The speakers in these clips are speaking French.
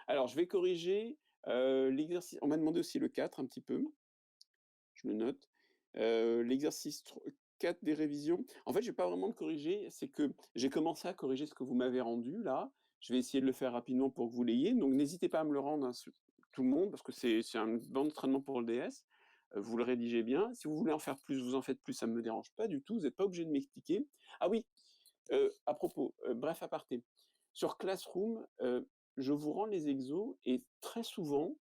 Alors je vais corriger, l'exercice on m'a demandé aussi le 4 un petit peu, je le note. L'exercice 4 des révisions. En fait, je vais pas vraiment le corriger, c'est que j'ai commencé à corriger ce que vous m'avez rendu là. Je vais essayer de le faire rapidement pour que vous l'ayez, donc n'hésitez pas à me le rendre, hein, tout le monde, parce que c'est un bon entraînement pour le DS. Vous le rédigez bien. Si vous voulez en faire plus, vous en faites plus, ça me dérange pas du tout, vous êtes pas obligé de m'expliquer. Ah oui, à propos, bref aparté. Sur Classroom, je vous rends les exos et très souvent,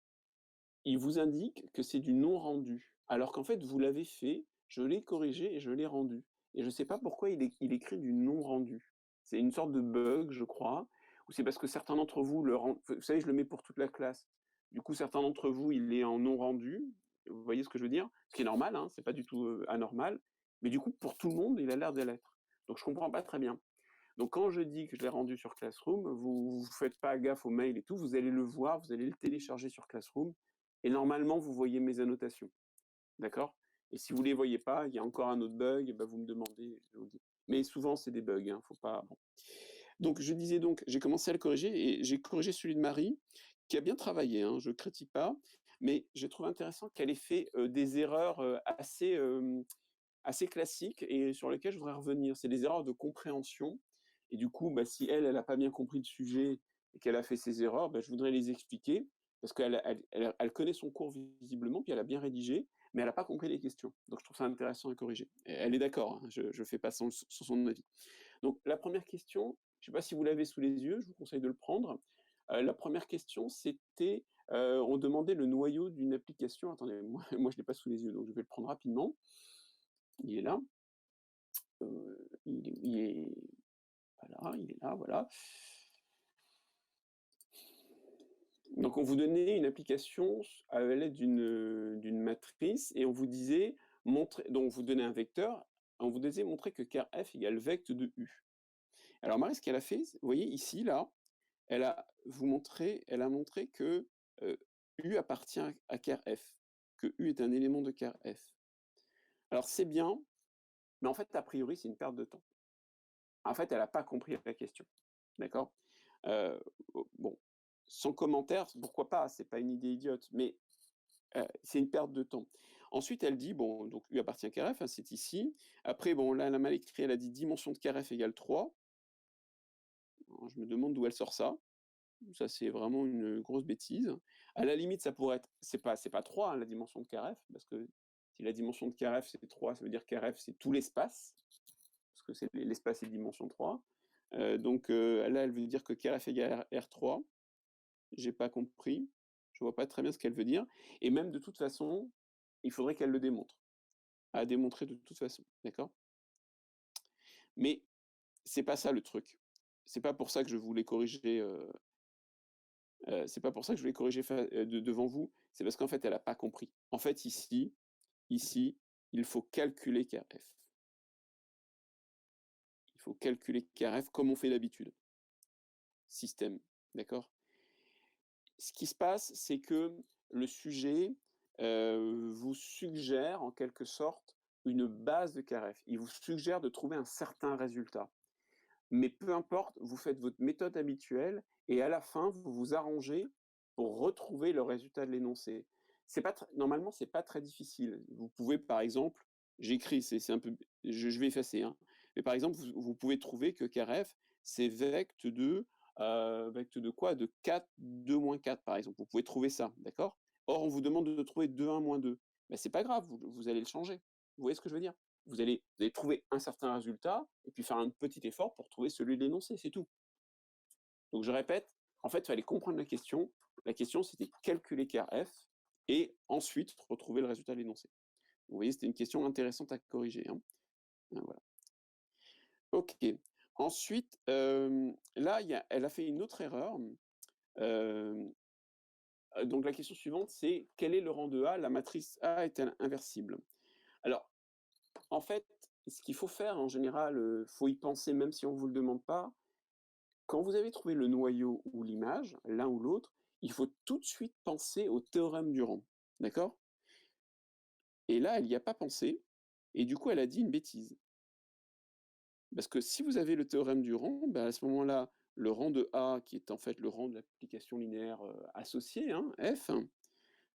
il vous indique que c'est du non rendu. Alors qu'en fait, vous l'avez fait, je l'ai corrigé et je l'ai rendu. Et je ne sais pas pourquoi il écrit du non rendu. C'est une sorte de bug, je crois, ou c'est parce que certains d'entre vous le rendent. Vous savez, je le mets pour toute la classe. Du coup, certains d'entre vous, il est en non rendu. Vous voyez ce que je veux dire? Ce qui est normal, hein, c'est pas du tout anormal. Mais du coup, pour tout le monde, il a l'air de l'être. Donc je comprends pas très bien. Donc quand je dis que je l'ai rendu sur Classroom, vous faites pas gaffe aux mails et tout, vous allez le voir, vous allez le télécharger sur Classroom et normalement vous voyez mes annotations, d'accord? Et si vous les voyez pas, il y a encore un autre bug, et ben vous me demandez, je vous le dis. Mais souvent c'est des bugs, hein, faut pas bon. Donc je disais donc, j'ai commencé à le corriger et j'ai corrigé celui de Marie qui a bien travaillé, hein, je critique pas, mais j'ai trouvé intéressant qu'elle ait fait, des erreurs, assez classiques et sur lesquelles je voudrais revenir. C'est des erreurs de compréhension et du coup, bah, si elle a pas bien compris le sujet et qu'elle a fait ses erreurs, bah, je voudrais les expliquer parce qu'elle connaît son cours visiblement, puis elle a bien rédigé, mais elle a pas compris les questions. Donc je trouve ça intéressant à corriger. Et elle est d'accord, hein, je fais pas sans son avis. Donc la première question, je sais pas si vous l'avez sous les yeux, je vous conseille de le prendre. La première question, c'était, on demandait le noyau d'une application. Attendez, moi je l'ai pas sous les yeux, donc je vais le prendre rapidement. Il est là. Il est voilà, il est là, voilà. Donc on vous donnait une application à l'aide d'une matrice et on vous disait montrer donc on vous donnait un vecteur, on vous disait montrer que car f égale vect de u. Alors Marie, ce qu'elle a fait, vous voyez ici, là, elle a montré que, u appartient à car f, que u est un élément de car f. Alors c'est bien, mais en fait, a priori, c'est une perte de temps. En fait, elle a pas compris la question, d'accord? Heu, bon, sans commentaire, pourquoi pas? C'est pas une idée idiote, mais c'est une perte de temps. Ensuite, elle dit, bon, donc U appartient à carré, enfin, c'est ici. Après, bon, là, elle a mal écrit, elle a dit dimension de carré égale 3. Alors, je me demande d'où elle sort ça. Ça, c'est vraiment une grosse bêtise. À la limite, ça pourrait être, c'est pas 3, hein, la dimension de carré, parce que si la dimension de carré c'est 3, ça veut dire carré c'est tout l'espace, parce que c'est l'espace est dimension 3. Donc là, elle veut dire que carré égale R3. J'ai pas compris. Je vois pas très bien ce qu'elle veut dire et même de toute façon, il faudrait qu'elle le démontre. À démontrer de toute façon, d'accord? Mais c'est pas ça le truc. C'est pas pour ça que je voulais corriger, c'est pas pour ça que je voulais corriger devant vous, c'est parce qu'en fait, elle a pas compris. En fait, ici, il faut calculer carf. Il faut calculer carf comme on fait d'habitude. Système, d'accord? Ce qui se passe, c'est que le sujet, vous suggère en quelque sorte une base de caref. Il vous suggère de trouver un certain résultat. Mais peu importe, vous faites votre méthode habituelle et à la fin, vous vous arrangez pour retrouver le résultat de l'énoncé. C'est pas normalement, c'est pas très difficile. Vous pouvez par exemple, j'écris, c'est un peu, je vais effacer, hein, mais par exemple, vous pouvez trouver que caref, c'est vect de quoi? De 4, 2 moins 4 par exemple. Vous pouvez trouver ça, d'accord? Or, on vous demande de trouver 2, 1 moins 2. Ben, c'est pas grave, vous allez le changer. Vous voyez ce que je veux dire? Vous allez trouver un certain résultat et puis faire un petit effort pour trouver celui de l'énoncé, c'est tout. Donc je répète, en fait, il fallait comprendre la question. La question, c'était calculer car f et ensuite retrouver le résultat de l'énoncé. Vous voyez, c'était une question intéressante à corriger, hein. Voilà. OK. Ensuite, là, elle a fait une autre erreur. Hem, donc la question suivante, c'est: «Quel est le rang de A? La matrice A est-elle inversible?» Alors, en fait, ce qu'il faut faire en général, faut y penser même si on ne vous le demande pas. Quand vous avez trouvé le noyau ou l'image, l'un ou l'autre, il faut tout de suite penser au théorème du rang. D'accord? Et là, elle n'y a pas pensé, et du coup, elle a dit une bêtise. Parce que si vous avez le théorème du rang, bah, à ce moment-là, le rang de A, qui est en fait le rang de l'application linéaire, associée, hein, F,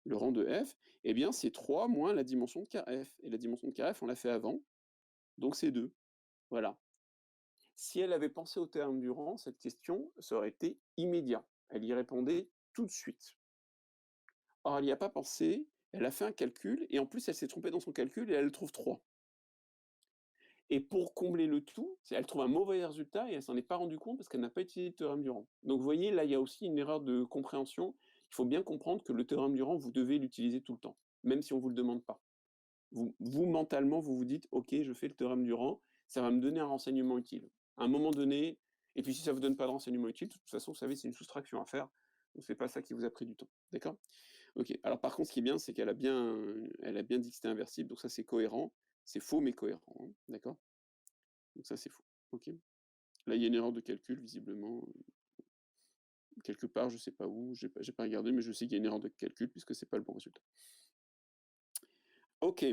le rang de F, eh bien, c'est 3 moins la dimension de KF et la dimension de KF, on l'a fait avant, donc c'est 2. Voilà. Si elle avait pensé au théorème du rang, cette question, ça aurait été immédiat. Elle y répondait tout de suite. Or, elle n'y a pas pensé, elle a fait un calcul et en plus, elle s'est trompée dans son calcul et elle trouve 3. Et pour combler le tout, elle trouve un mauvais résultat et elle s'en est pas rendue compte parce qu'elle n'a pas utilisé le théorème du rang. Donc vous voyez, là, il y a aussi une erreur de compréhension. Il faut bien comprendre que le théorème du rang, vous devez l'utiliser tout le temps, même si on ne vous le demande pas. Vous mentalement, vous vous dites: «OK, je fais le théorème du rang, ça va me donner un renseignement utile». À un moment donné et puis si ça ne vous donne pas de renseignement utile, de toute façon, vous savez, c'est une soustraction à faire, donc c'est pas ça qui vous a pris du temps. D'accord? OK. Alors par contre, ce qui est bien, c'est elle a bien dit que c'était inversible, donc ça, c'est cohérent. C'est faux, mais cohérent, hein. D'accord? Donc ça, c'est faux. OK? Là, il y a une erreur de calcul visiblement, quelque part, je sais pas où, j'ai pas regardé, mais je sais qu'il y a une erreur de calcul puisque c'est pas le bon résultat. OK.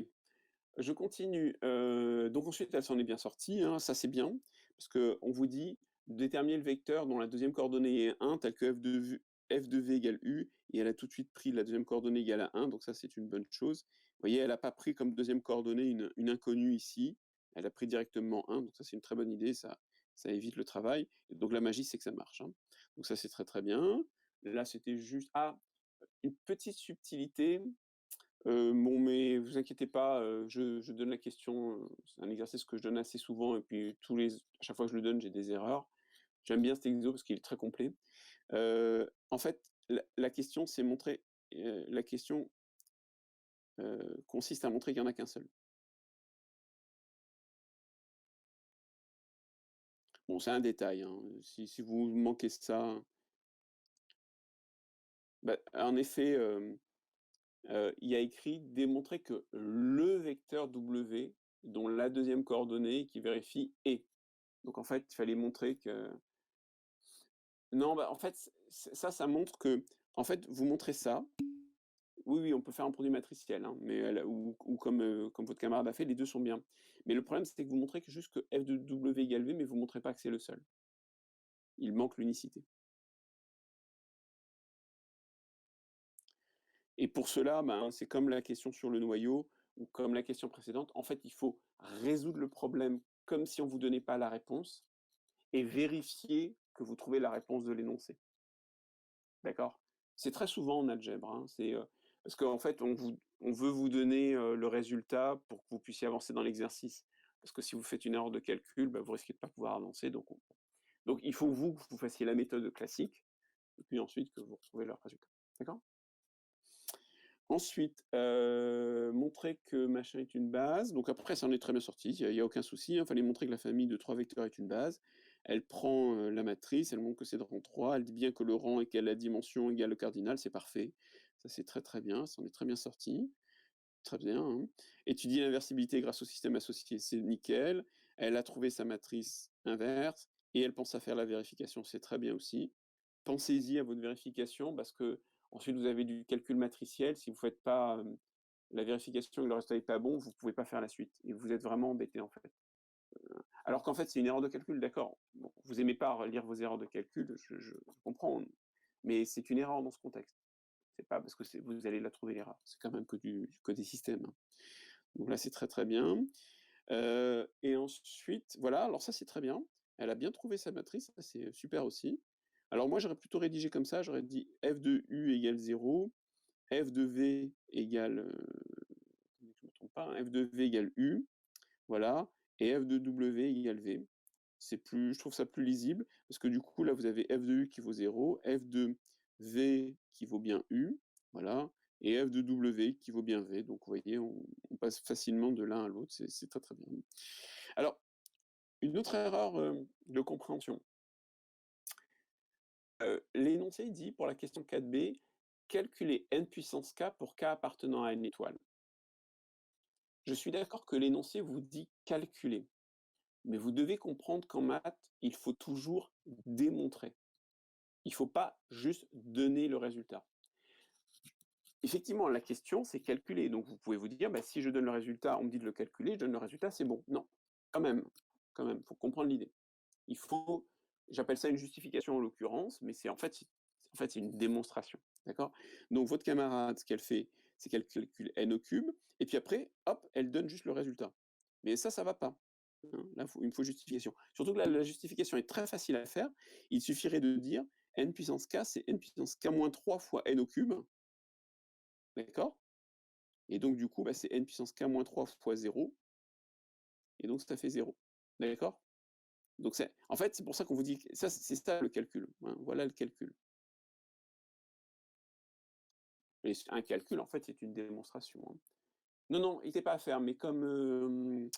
Je continue, donc ensuite elle s'en est bien sortie, hein, ça c'est bien, parce qu'on vous dit: «Déterminer le vecteur dont la deuxième coordonnée est 1 tel que f de v égale u» et elle a tout de suite pris la deuxième coordonnée égale à 1, donc ça c'est une bonne chose. Vous voyez, elle n'a pas pris comme deuxième coordonnée une inconnue ici, elle a pris directement 1, donc ça c'est une très bonne idée, ça évite le travail. Et donc la magie, c'est que ça marche, hein. Donc ça c'est très, très bien. Là, c'était juste une petite subtilité. Bon, mais vous inquiétez pas, je donne la question, c'est un exercice que je donne assez souvent et puis à chaque fois que je le donne, j'ai des erreurs. J'aime bien cet exo parce qu'il est très complet. En fait, la question, c'est montrer, la question, consiste à montrer qu'il y en a qu'un seul. Bon, c'est un détail, hein, si vous manquez ça, bah, en effet, il y a écrit: «Démontrer que le vecteur W, dont la deuxième coordonnée qui vérifie est». Donc en fait, il fallait montrer que non, bah, en fait, ça montre que en fait, vous montrez ça. Oui, oui, on peut faire un produit matriciel, hein, mais ou comme votre camarade a fait, les 2 sont bien. Mais le problème, c'est que vous montrez que juste que f de W égale V, mais vous montrez pas que c'est le seul. Il manque l'unicité. Et pour cela, ben, c'est comme la question sur le noyau ou comme la question précédente. En fait, il faut résoudre le problème comme si on vous donnait pas la réponse et vérifier que vous trouvez la réponse de l'énoncé. D'accord? C'est très souvent en algèbre, hein, parce qu'en fait, on veut vous donner, le résultat pour que vous puissiez avancer dans l'exercice. Parce que si vous faites une erreur de calcul, bah, vous risquez de pas pouvoir avancer, donc il faut que vous fassiez la méthode classique et puis ensuite que vous retrouvez le résultat. D'accord? Ensuite, montrer que machin est une base, donc après ça en est très bien sorti, il y a aucun souci, hein. Fallait montrer que la famille de 3 vecteurs est une base. Elle prend, la matrice, elle montre que c'est de rang 3, elle dit bien que le rang égale la dimension égale le cardinal, c'est parfait. Ça c'est très, très bien, ça en est très bien sorti. Très bien, hein. Étudier l'inversibilité grâce au système associé, c'est nickel. Elle a trouvé sa matrice inverse et elle pense à faire la vérification, c'est très bien aussi. Pensez-y à votre vérification parce que ensuite vous avez du calcul matriciel. Si vous ne faites pas, la vérification et que le résultat n'est pas bon, vous ne pouvez pas faire la suite et vous êtes vraiment embêté, en fait. Alors qu'en fait, c'est une erreur de calcul, d'accord. Bon, vous aimez pas relire vos erreurs de calcul, je comprends, mais c'est une erreur dans ce contexte. C'est pas parce que vous allez la trouver l'erreur, c'est quand même que des systèmes, hein. Donc là, c'est très, très bien. Et ensuite, voilà, alors ça, c'est très bien. Elle a bien trouvé sa matrice, ça, c'est super aussi. Alors moi, j'aurais plutôt rédigé comme ça, j'aurais dit f de u égale 0, f de v égale, que je ne me trompe pas, hein, f de v égale u, voilà, et f de w égale v. Je trouve ça plus lisible, parce que du coup, là, vous avez f de u qui vaut 0, f de v qui vaut bien u, voilà, et f de w qui vaut bien v. Donc, vous voyez, on passe facilement de l'un à l'autre, c'est très très bien. Alors, une autre erreur de compréhension. L'énoncé dit, pour la question 4b, calculer n puissance k pour k appartenant à une étoile. Je suis d'accord que l'énoncé vous dit calculer, mais vous devez comprendre qu'en maths, il faut toujours démontrer. Il ne faut pas juste donner le résultat. Effectivement, la question, c'est calculer. Donc, vous pouvez vous dire, bah, si je donne le résultat, on me dit de le calculer, je donne le résultat, c'est bon. Non, quand même, il faut comprendre l'idée. Il faut j'appelle ça une justification en l'occurrence, mais c'est une démonstration, d'accord? Donc votre camarade, ce qu'elle fait, c'est qu'elle calcule n au cube et puis après, hop, elle donne juste le résultat. Mais ça va pas, hein. Là, il me faut justification. Surtout que là, la justification est très facile à faire. Il suffirait de dire n puissance k, c'est n puissance k moins 3 fois n au cube, d'accord? Et donc du coup, bah, c'est n puissance k moins 3 fois 0, et donc ça fait 0, d'accord? Donc en fait, c'est pour ça qu'on vous dit que ça, c'est ça le calcul, hein, voilà le calcul. Et un calcul, en fait, c'est une démonstration, hein. Non, non, il n'était pas à faire, mais comme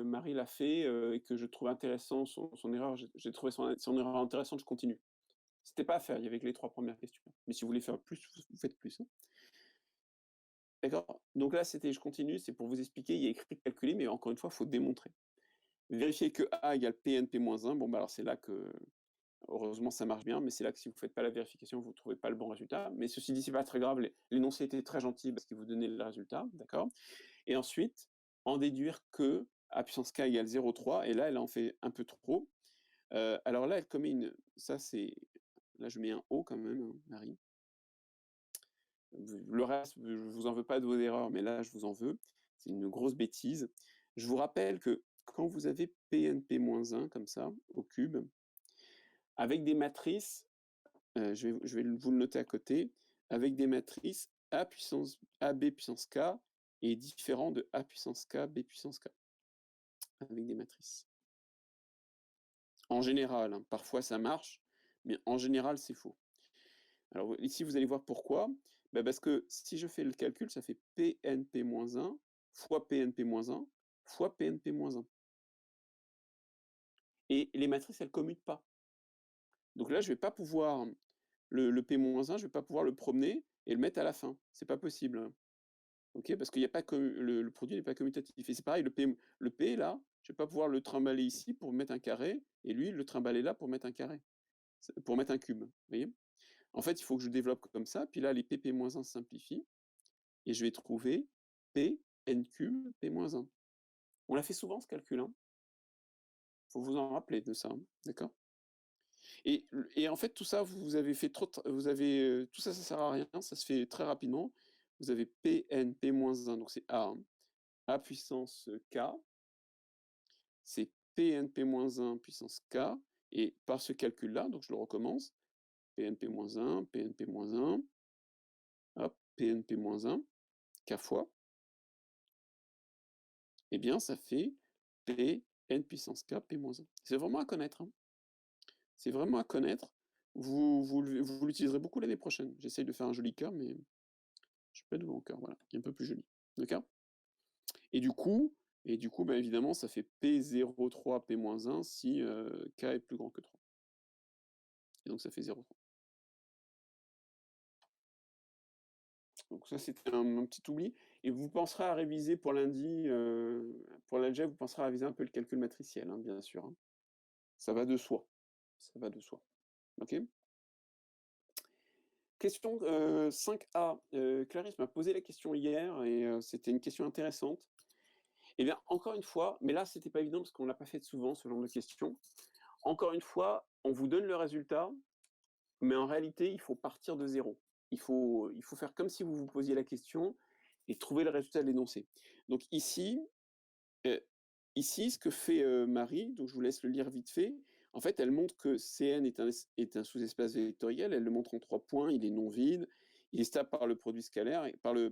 Marie l'a fait, et que je trouve intéressant son erreur, j'ai trouvé son erreur intéressante, je continue. C'était pas à faire, il y avait que les 3 premières questions. Mais si vous voulez faire plus, vous faites plus, hein. D'accord? Donc là, je continue, c'est pour vous expliquer, il y a écrit calculer, mais encore une fois, il faut démontrer. Vérifier que A égale PNP-1, bon, bah, alors c'est là que, heureusement, ça marche bien, mais c'est là que si vous ne faites pas la vérification, vous ne trouvez pas le bon résultat. Mais ceci dit, c'est pas très grave, l'énoncé était très gentil parce qu'il vous donnait le résultat, d'accord? Et ensuite, en déduire que A puissance k égale 0,3, et là, elle en fait un peu trop. Alors là, elle commet une ça c'est là, je mets un O quand même, hein, Marie. Le reste, je vous en veux pas de vos erreurs, mais là, je vous en veux. C'est une grosse bêtise. Je vous rappelle que quand vous avez PNP-1 comme ça, au cube, avec des matrices, je vais vous le noter à côté, avec des matrices A puissance AB puissance K est différent de A puissance K, B puissance K, avec des matrices. En général, hein, parfois ça marche, mais en général, c'est faux. Alors ici, vous allez voir pourquoi. Bah, parce que si je fais le calcul, ça fait PNP-1 fois PNP-1 fois PNP-1. Et les matrices, elles ne commutent pas. Donc là, je ne vais pas pouvoir, le P-1, je ne vais pas pouvoir le promener et le mettre à la fin. C'est pas possible. Ok, parce qu'il n'y a pas le produit n'est pas commutatif. Et c'est pareil, le P là, je ne vais pas pouvoir le trimballer ici pour mettre un carré, et lui, le trimballer là pour mettre un carré, pour mettre un cube. Vous voyez? En fait, il faut que je développe comme ça, puis là, les PP-1 se simplifient, et je vais trouver P n cube P-1. On l'a fait souvent, ce calcul, hein. Faut vous en rappeler de ça, hein, d'accord? Et en fait, tout ça, vous avez fait trop vous avez, tout ça, ça sert à rien, ça se fait très rapidement. Vous avez Pn P-1, donc c'est A, hein. A puissance K, c'est PNP-1 puissance K, et par ce calcul-là, donc je le recommence, PNP-1, PNP-1, hop, PNP-1, K fois, eh bien ça fait Pn puissance K, P-1. C'est vraiment à connaître, hein. C'est vraiment à connaître. Vous l'utiliserez beaucoup l'année prochaine. J'essaye de faire un joli cœur, mais je peux pas de nouveau cœur, voilà, un peu plus joli. D'accord? Et du coup, bah, évidemment, ça fait P03, P-1 si K est plus grand que 3. Et donc ça fait 0,3. Donc ça, c'était un petit oubli. Et vous penserez à réviser pour lundi, pour l'algèbre, vous penserez à réviser un peu le calcul matriciel, hein, bien sûr, hein. Ça va de soi. Ça va de soi. OK? Question 5A. Clarisse m'a posé la question hier et c'était une question intéressante. Eh bien, encore une fois, mais là, c'était pas évident parce qu'on l'a pas fait souvent, ce genre de question. Encore une fois, on vous donne le résultat, mais en réalité, il faut partir de 0. Il faut faire comme si vous vous posiez la question et trouver le résultat de l'énoncé. Donc heu, ici, ce que fait, Marie, donc je vous laisse le lire vite fait. En fait, elle montre que Cn est un sous-espace vectoriel, elle le montre en 3 points, il est non vide, il est stable par le produit scalaire et par le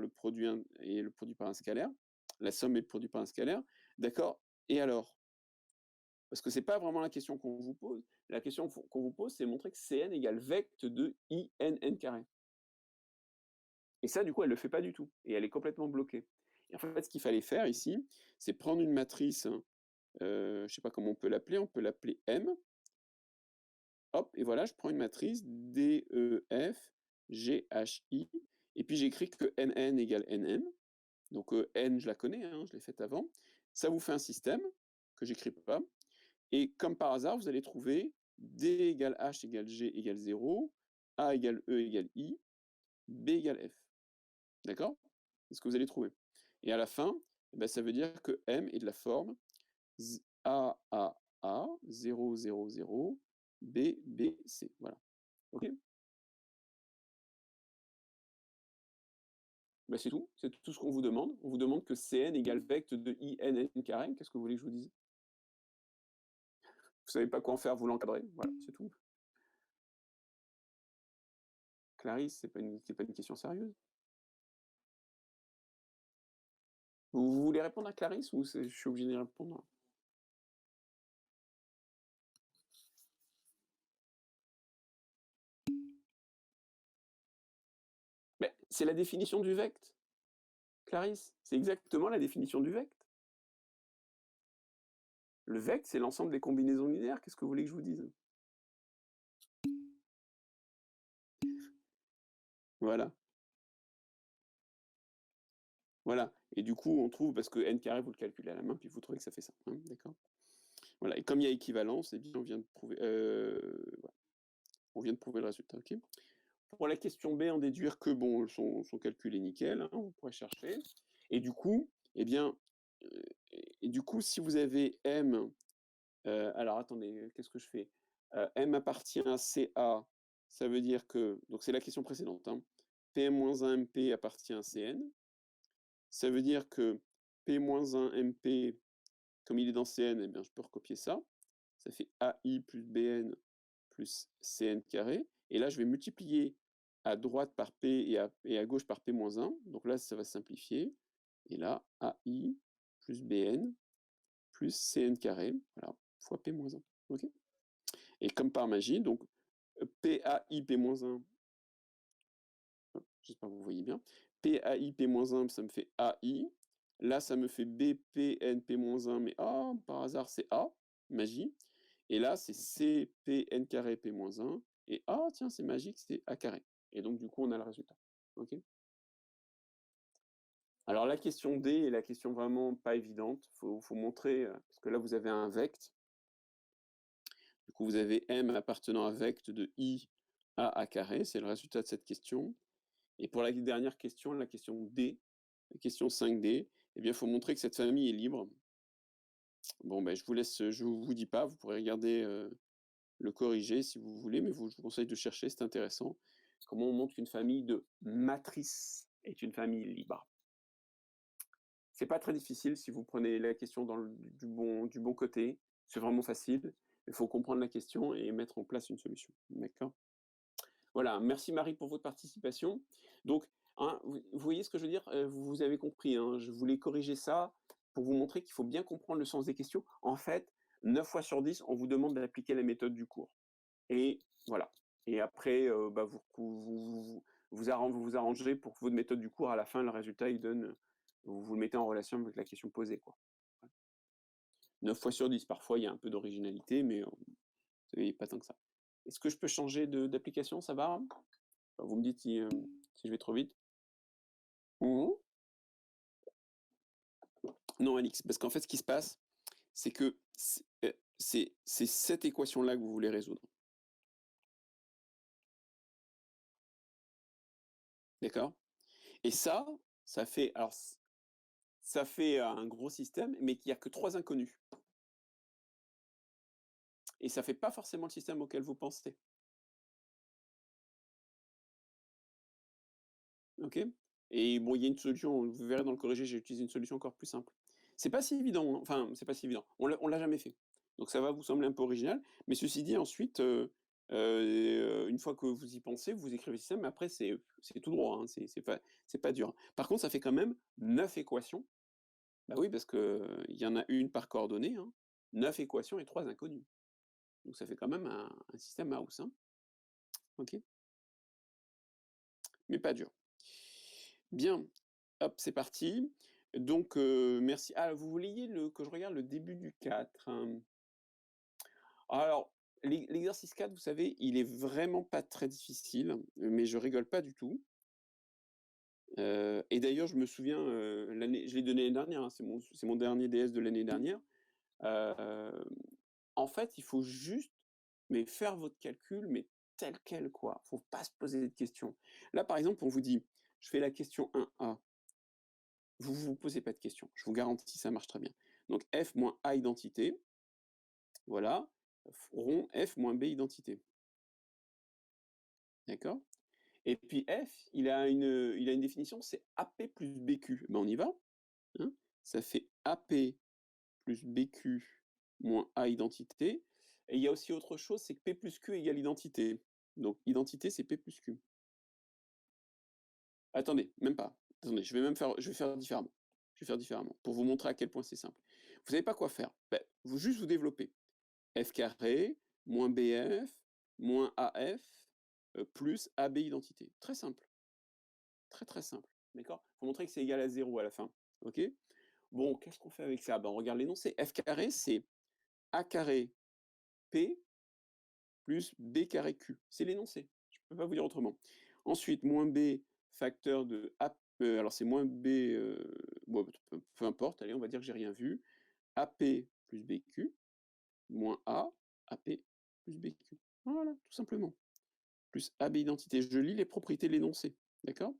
produit et le produit par un scalaire, la somme et le produit par un scalaire. D'accord, et alors? Parce que c'est pas vraiment la question qu'on vous pose. La question qu'on vous pose, c'est montrer que Cn égale vecte de INN². Et ça, du coup, elle ne le fait pas du tout. Et elle est complètement bloquée. Et en fait, ce qu'il fallait faire ici, c'est prendre une matrice, je ne sais pas comment on peut l'appeler M. Hop, et voilà, je prends une matrice DEF, GHI, et puis j'écris que NN égale NM. Donc N, je la connais, hein, je l'ai faite avant. Ça vous fait un système que j'écris pas. Et comme par hasard, vous allez trouver D égale H égale G égale 0, A égale E égale I, B égale F. D'accord? C'est ce que vous allez trouver. Et à la fin, eh ben, ça veut dire que M est de la forme A A, 0, 0, 0, B, B, C. Voilà. OK? Bah, c'est tout ce qu'on vous demande. On vous demande que Cn égale vecte de INN carré. Qu'est-ce que vous voulez que je vous dise? Vous savez pas quoi en faire, vous l'encadrez. Voilà, c'est tout. Clarisse, c'est pas une question sérieuse. Vous voulez répondre à Clarisse ou je suis obligé d'y répondre? Mais c'est la définition du vecte, Clarisse. C'est exactement la définition du vecte. Le vecte, c'est l'ensemble des combinaisons linéaires. Qu'est-ce que vous voulez que je vous dise? Voilà, voilà. Et du coup, on trouve, parce que n carré, vous le calculez à la main, puis vous trouvez que ça fait ça. Hein, d'accord? Voilà. Et comme il y a équivalence, eh bien, on vient de prouver, voilà. On vient de prouver le résultat. OK? Pour la question B, en déduire que bon, son calcul est nickel, hein, vous pourrez chercher. Et du coup, eh bien, et du coup, si vous avez M, alors attendez, qu'est-ce que je fais? M appartient à CA, ça veut dire que, donc c'est la question précédente, hein, Pm-1 MP appartient à Cn, ça veut dire que P-1 MP, comme il est dans Cn, eh bien, je peux recopier ça. Ça fait AI plus Bn plus Cn carré. Et là, je vais multiplier à droite par P et à gauche par P-1. Donc là, ça va simplifier. Et là, AI plus Bn plus Cn carré, voilà, fois P-1. OK? Et comme par magie, donc PAI P-1, j'espère que vous voyez bien, PAI P-1, ça me fait AI. Là, ça me fait BPN P-1, mais par hasard, c'est A, magie. Et là, c'est CPN carré P-1. Et tiens, c'est magique, c'est A carré. Et donc, du coup, on a le résultat. OK? Alors, la question D est la question vraiment pas évidente. Faut montrer, parce que là, vous avez un vecte. Du coup, vous avez M appartenant à vecte de I à A carré. C'est le résultat de cette question. Et pour la dernière question, la question D, la question 5D, eh bien, il faut montrer que cette famille est libre. Bon, ben, je vous laisse, je vous dis pas, vous pourrez regarder le corriger si vous voulez, mais je vous conseille de chercher, c'est intéressant. Comment on montre qu'une famille de matrices est une famille libre. C'est pas très difficile si vous prenez la question du bon côté. C'est vraiment facile. Il faut comprendre la question et mettre en place une solution. D'accord? Voilà, merci Marie pour votre participation. Donc, hein, vous voyez ce que je veux dire? Vous avez compris, hein, je voulais corriger ça pour vous montrer qu'il faut bien comprendre le sens des questions. En fait, 9 fois sur 10, on vous demande d'appliquer la méthode du cours. Et voilà. Et après, bah, vous arrangerez pour que votre méthode du cours, à la fin, le résultat, il donne, vous le mettez en relation avec la question posée, quoi. 9 fois sur 10, parfois, il y a un peu d'originalité, mais pas tant que ça. Est-ce que je peux changer d'application? Ça va? Vous me dites si je vais trop vite. Mmh. Non, Alix, parce qu'en fait, ce qui se passe, c'est que c'est cette équation-là que vous voulez résoudre. D'accord? Et ça fait, alors, ça fait un gros système, mais qu'il n'y a que 3 inconnus. Et ça fait pas forcément le système auquel vous pensez. OK? Et bon, il y a une solution, vous verrez dans le corrigé, j'ai utilisé une solution encore plus simple. C'est pas si évident, hein, enfin, c'est pas si évident. On l'a jamais fait. Donc ça va vous sembler un peu original, mais ceci dit, ensuite, une fois que vous y pensez, vous écrivez le système, mais après c'est tout droit, hein, c'est pas dur. Par contre, ça fait quand même 9 équations. Bah oui, parce qu'il y en a une par coordonnée, hein. 9 équations et 3 inconnues. Donc ça fait quand même un système house, hein. OK? Mais pas dur. Bien, hop, c'est parti. Donc, merci. Ah, vous vouliez que je regarde le début du 4, hein? Alors, l'exercice 4, vous savez, il est vraiment pas très difficile, mais je rigole pas du tout. Et d'ailleurs, je me souviens, je l'ai donné l'année dernière, hein, c'est mon dernier DS de l'année dernière. Heu, En fait, il faut juste, mais faire votre calcul, mais tel quel, quoi. Faut pas se poser de questions. Là, par exemple, on vous dit: «Je fais la question 1A». Vous posez pas de questions. Je vous garantis, ça marche très bien. Donc f moins a identité, voilà, rond F moins B identité. D'accord? Et puis F, il a une définition, c'est AP plus BQ. Ben, on y va, hein? Ça fait AP plus BQ moins A identité. Et il y a aussi autre chose, c'est que P plus Q égale identité. Donc identité, c'est P plus Q. Attendez, même pas. Attendez, je vais faire différemment. Je vais faire différemment pour vous montrer à quel point c'est simple. Vous savez pas quoi faire. Ben, vous développez F carré moins BF moins AF plus AB identité. Très simple. Très, très simple, d'accord? Faut montrer que c'est égal à 0 à la fin, OK? Bon, qu'est-ce qu'on fait avec ça? Ben, on regarde l'énoncé. F carré, c'est A carré P plus B carré Q. C'est l'énoncé. Je ne peux pas vous dire autrement. Ensuite, moins B facteur de A, alors c'est moins B, bon, peu importe, allez, on va dire que j'ai rien vu. AP plus BQ moins A, AP plus BQ. Voilà, tout simplement. Plus AB identité. Je lis les propriétés de l'énoncé, d'accord?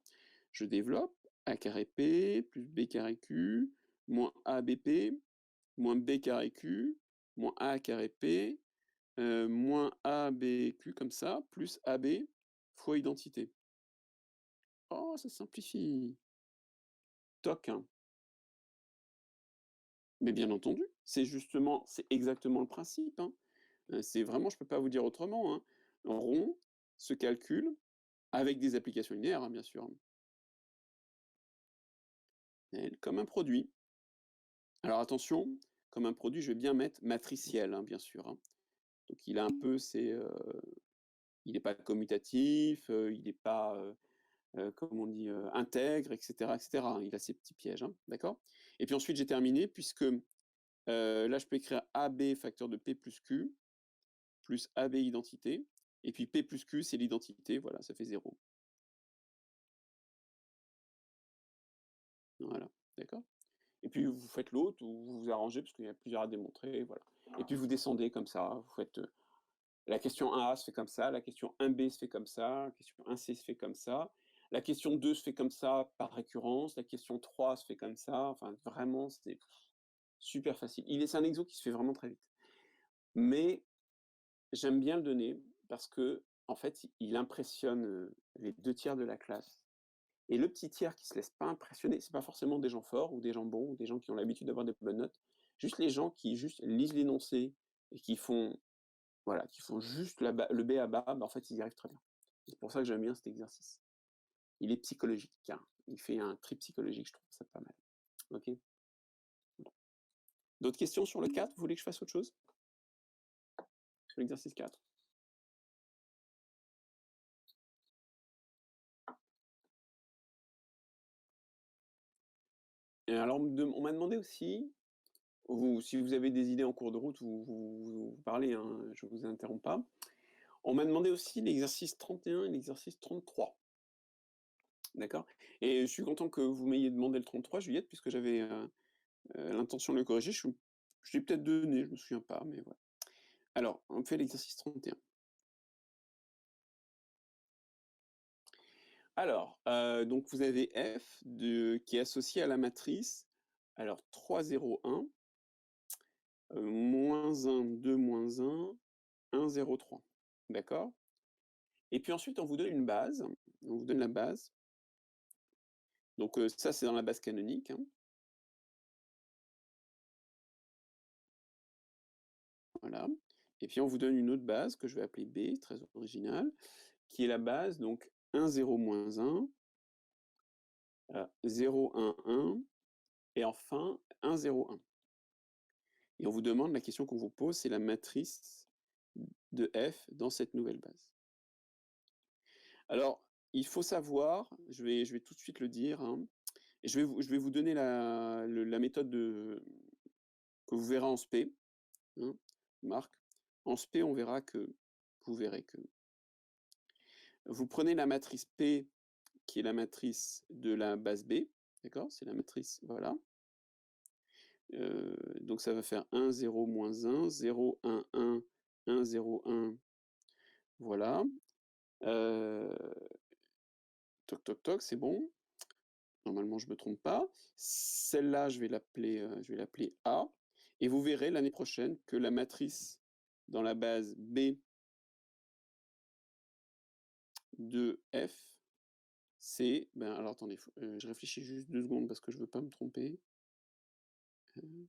Je développe A carré P plus B carré Q moins ABP moins B carré Q moins A carré P moins ABQ comme ça, plus AB fois identité. Oh, ça simplifie. Toc, hein. Mais bien entendu, c'est exactement le principe, hein. C'est vraiment, je peux pas vous dire autrement, hein. Rond se calcule avec des applications linéaires, hein, bien sûr, hein. Comme un produit. Alors attention, comme un produit, je vais bien mettre matriciel, hein, bien sûr, hein. Donc il a un peu il n'est pas commutatif, il n'est pas, comment on dit, intègre, etc., etc., hein. Il a ses petits pièges, hein, d'accord? Et puis ensuite, j'ai terminé puisque là, je peux écrire AB facteur de P plus Q plus AB identité. Et puis P plus Q, c'est l'identité, voilà, ça fait 0. Voilà, d'accord? Et puis vous faites l'autre, ou vous vous arrangez, parce qu'il y a plusieurs à démontrer, voilà. Et puis vous descendez comme ça, vous faites la question 1A se fait comme ça, la question 1B se fait comme ça, la question 1C se fait comme ça, la question 2 se fait comme ça par récurrence, la question 3 se fait comme ça, enfin vraiment, c'est super facile. C'est un exo qui se fait vraiment très vite. Mais j'aime bien le donner parce que, en fait, il impressionne les 2 tiers de la classe. Et le petit tiers qui se laisse pas impressionner, c'est pas forcément des gens forts ou des gens bons ou des gens qui ont l'habitude d'avoir des bonnes notes, juste les gens qui juste lisent l'énoncé et qui font, voilà, qui font juste le B à bas, bah, en fait, ils y arrivent très bien. C'est pour ça que j'aime bien cet exercice. Il est psychologique, hein. Il fait un tri psychologique, je trouve ça pas mal. Ok. D'autres questions sur le 4? Vous voulez que je fasse autre chose? Sur l'exercice 4? Et alors, on m'a demandé aussi, si vous avez des idées en cours de route, vous parlez, hein, je ne vous interromps pas. On m'a demandé aussi l'exercice 31 et l'exercice 33. D'accord? Et je suis content que vous m'ayez demandé le 33, Juliette, puisque j'avais l'intention de le corriger. Je l'ai peut-être donné, je ne me souviens pas, mais voilà. Alors, on fait l'exercice 31. Alors, donc vous avez f qui est associé à la matrice, alors 3, 0, 1, moins 1, 2, moins 1, 1, 0, 3. D'accord? Et puis ensuite, on vous donne une base. On vous donne la base. Donc ça, c'est dans la base canonique, hein. Voilà. Et puis on vous donne une autre base que je vais appeler B, très originale, qui est la base, donc 1, 0, moins 1, 0, 1, 1, et enfin 1, 0, 1. Et on vous demande, la question qu'on vous pose, c'est la matrice de F dans cette nouvelle base. Alors, il faut savoir, je vais tout de suite le dire, hein, et je vais vous donner la méthode que vous verrez en SPE, hein, Marc. En SPE, on verra que, vous verrez que vous prenez la matrice P, qui est la matrice de la base B, d'accord? C'est la matrice, voilà. Donc ça va faire 1, 0, moins 1, 0, 1, 1, 1, 0, 1, voilà. Toc, toc, toc, c'est bon. Normalement, je ne me trompe pas. Celle-là, je vais l'appeler A. Et vous verrez l'année prochaine que la matrice dans la base B de F, c'est, ben alors attendez, je réfléchis juste 2 secondes parce que je veux pas me tromper. Heu,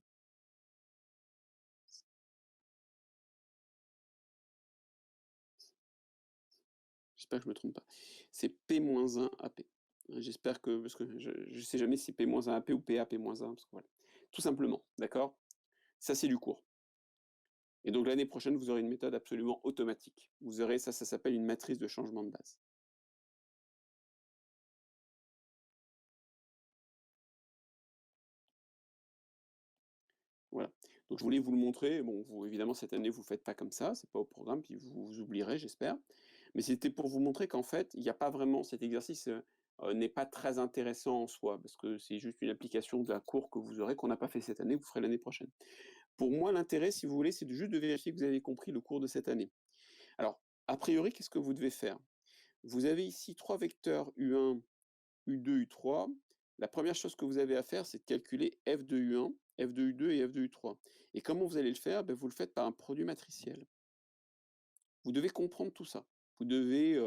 J'espère que je me trompe pas. C'est P-1 AP. J'espère que parce que je sais jamais si P-1 AP ou PA P-1 parce que voilà. Tout simplement, d'accord? Ça, c'est du cours. Et donc l'année prochaine, vous aurez une méthode absolument automatique. Vous aurez ça s'appelle une matrice de changement de base. Voilà. Donc je voulais vous le montrer. Bon, vous évidemment cette année vous faites pas comme ça, c'est pas au programme, puis vous oublierez, j'espère. Mais c'était pour vous montrer qu'en fait, il y a pas vraiment cet exercice, n'est pas très intéressant en soi, parce que c'est juste une application d'un cours que vous aurez, qu'on n'a pas fait cette année, que vous ferez l'année prochaine. Pour moi, l'intérêt, si vous voulez, c'est juste de vérifier que vous avez compris le cours de cette année. Alors, a priori, qu'est-ce que vous devez faire? Vous avez ici 3 vecteurs U1, U2, U3. La première chose que vous avez à faire, c'est de calculer f de U1, f de U2 et f de U3. Et comment vous allez le faire? Ben, vous le faites par un produit matriciel. Vous devez comprendre tout ça. Vous devez,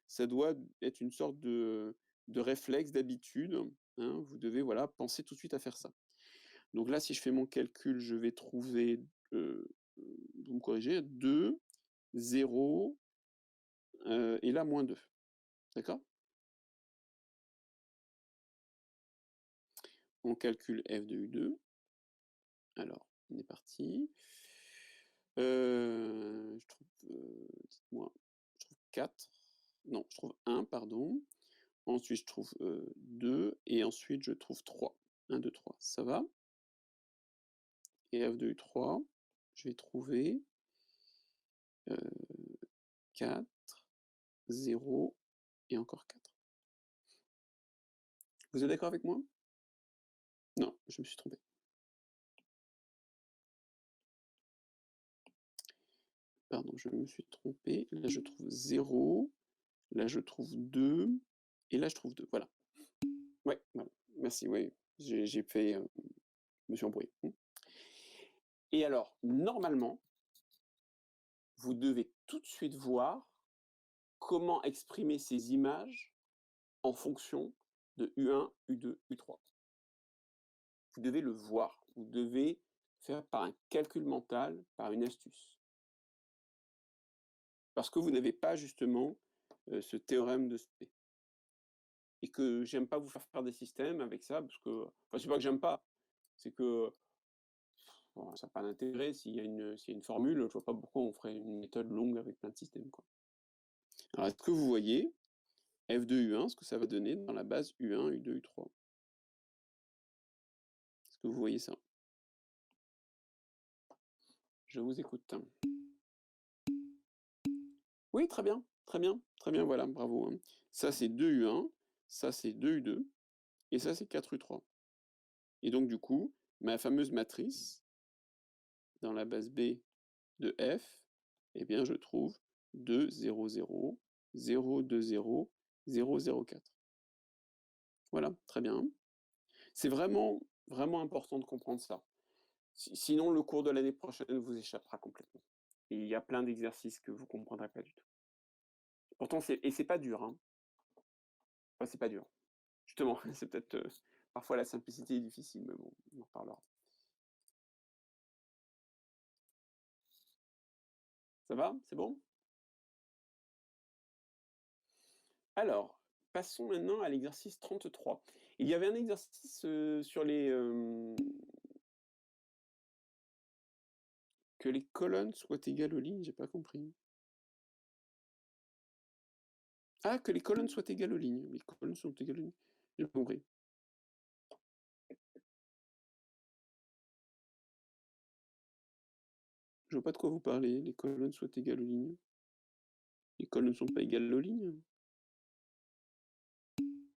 ça doit être une sorte de réflexe, d'habitude, hein. Vous devez, voilà, penser tout de suite à faire ça. Donc là, si je fais mon calcul, je vais trouver, vous me corrigez, 2, 0, et là, -2. D'accord? On calcule f de U2. Alors, on est parti. Je trouve, dites-moi, je trouve 4. Non, je trouve 1, pardon. Ensuite, je trouve, 2 et ensuite je trouve 3. 1, 2, 3, ça va? Et f de U3, je vais trouver, 4, 0 et encore 4. Vous êtes d'accord avec moi? Non, je me suis trompé. Pardon, je me suis trompé. Là, je trouve 0, là, je trouve 2 et là, je trouve 2. Voilà. Ouais, voilà. Merci, oui, j'ai fait, je me suis embrouillé. Mmh. Et alors, normalement, vous devez tout de suite voir comment exprimer ces images en fonction de U1, U2, U3. Vous devez le voir, vous devez faire par un calcul mental, par une astuce. Parce que vous n'avez pas justement ce théorème de Spé. Et que j'aime pas vous faire des systèmes avec ça, parce que, enfin, c'est pas que j'aime pas, c'est que bon, ça n'a pas d'intérêt. S'il y a une formule, je vois pas pourquoi on ferait une méthode longue avec plein de systèmes, quoi. Alors, est-ce que vous voyez f de U1, ce que ça va donner dans la base U1, U2, U3? Est-ce que vous voyez ça? Je vous écoute. Oui, très bien, voilà, bravo, hein. Ça, c'est 2 U1, ça, c'est 2 U2 et ça, c'est 4 U3. Et donc du coup, ma fameuse matrice dans la base B de F, eh bien, je trouve 2, 0, 0, 0, 2, 0, 0, 0, 4. Voilà, très bien. C'est vraiment, vraiment important de comprendre ça. Sinon, le cours de l'année prochaine vous échappera complètement. Et il y a plein d'exercices que vous comprendrez pas du tout. Pourtant, c'est pas dur, hein. Enfin, c'est pas dur. Justement, c'est peut-être, parfois la simplicité est difficile, mais bon, on en reparlera. Ça va? C'est bon? Alors, passons maintenant à l'exercice 33. Il y avait un exercice, sur que les colonnes soient égales aux lignes, j'ai pas compris. Ah, que les colonnes soient égales aux lignes. Les colonnes sont égales aux lignes. J'ai pas compris. Je vois pas de quoi vous parlez. Les colonnes soient égales aux lignes. Les colonnes ne sont pas égales aux lignes.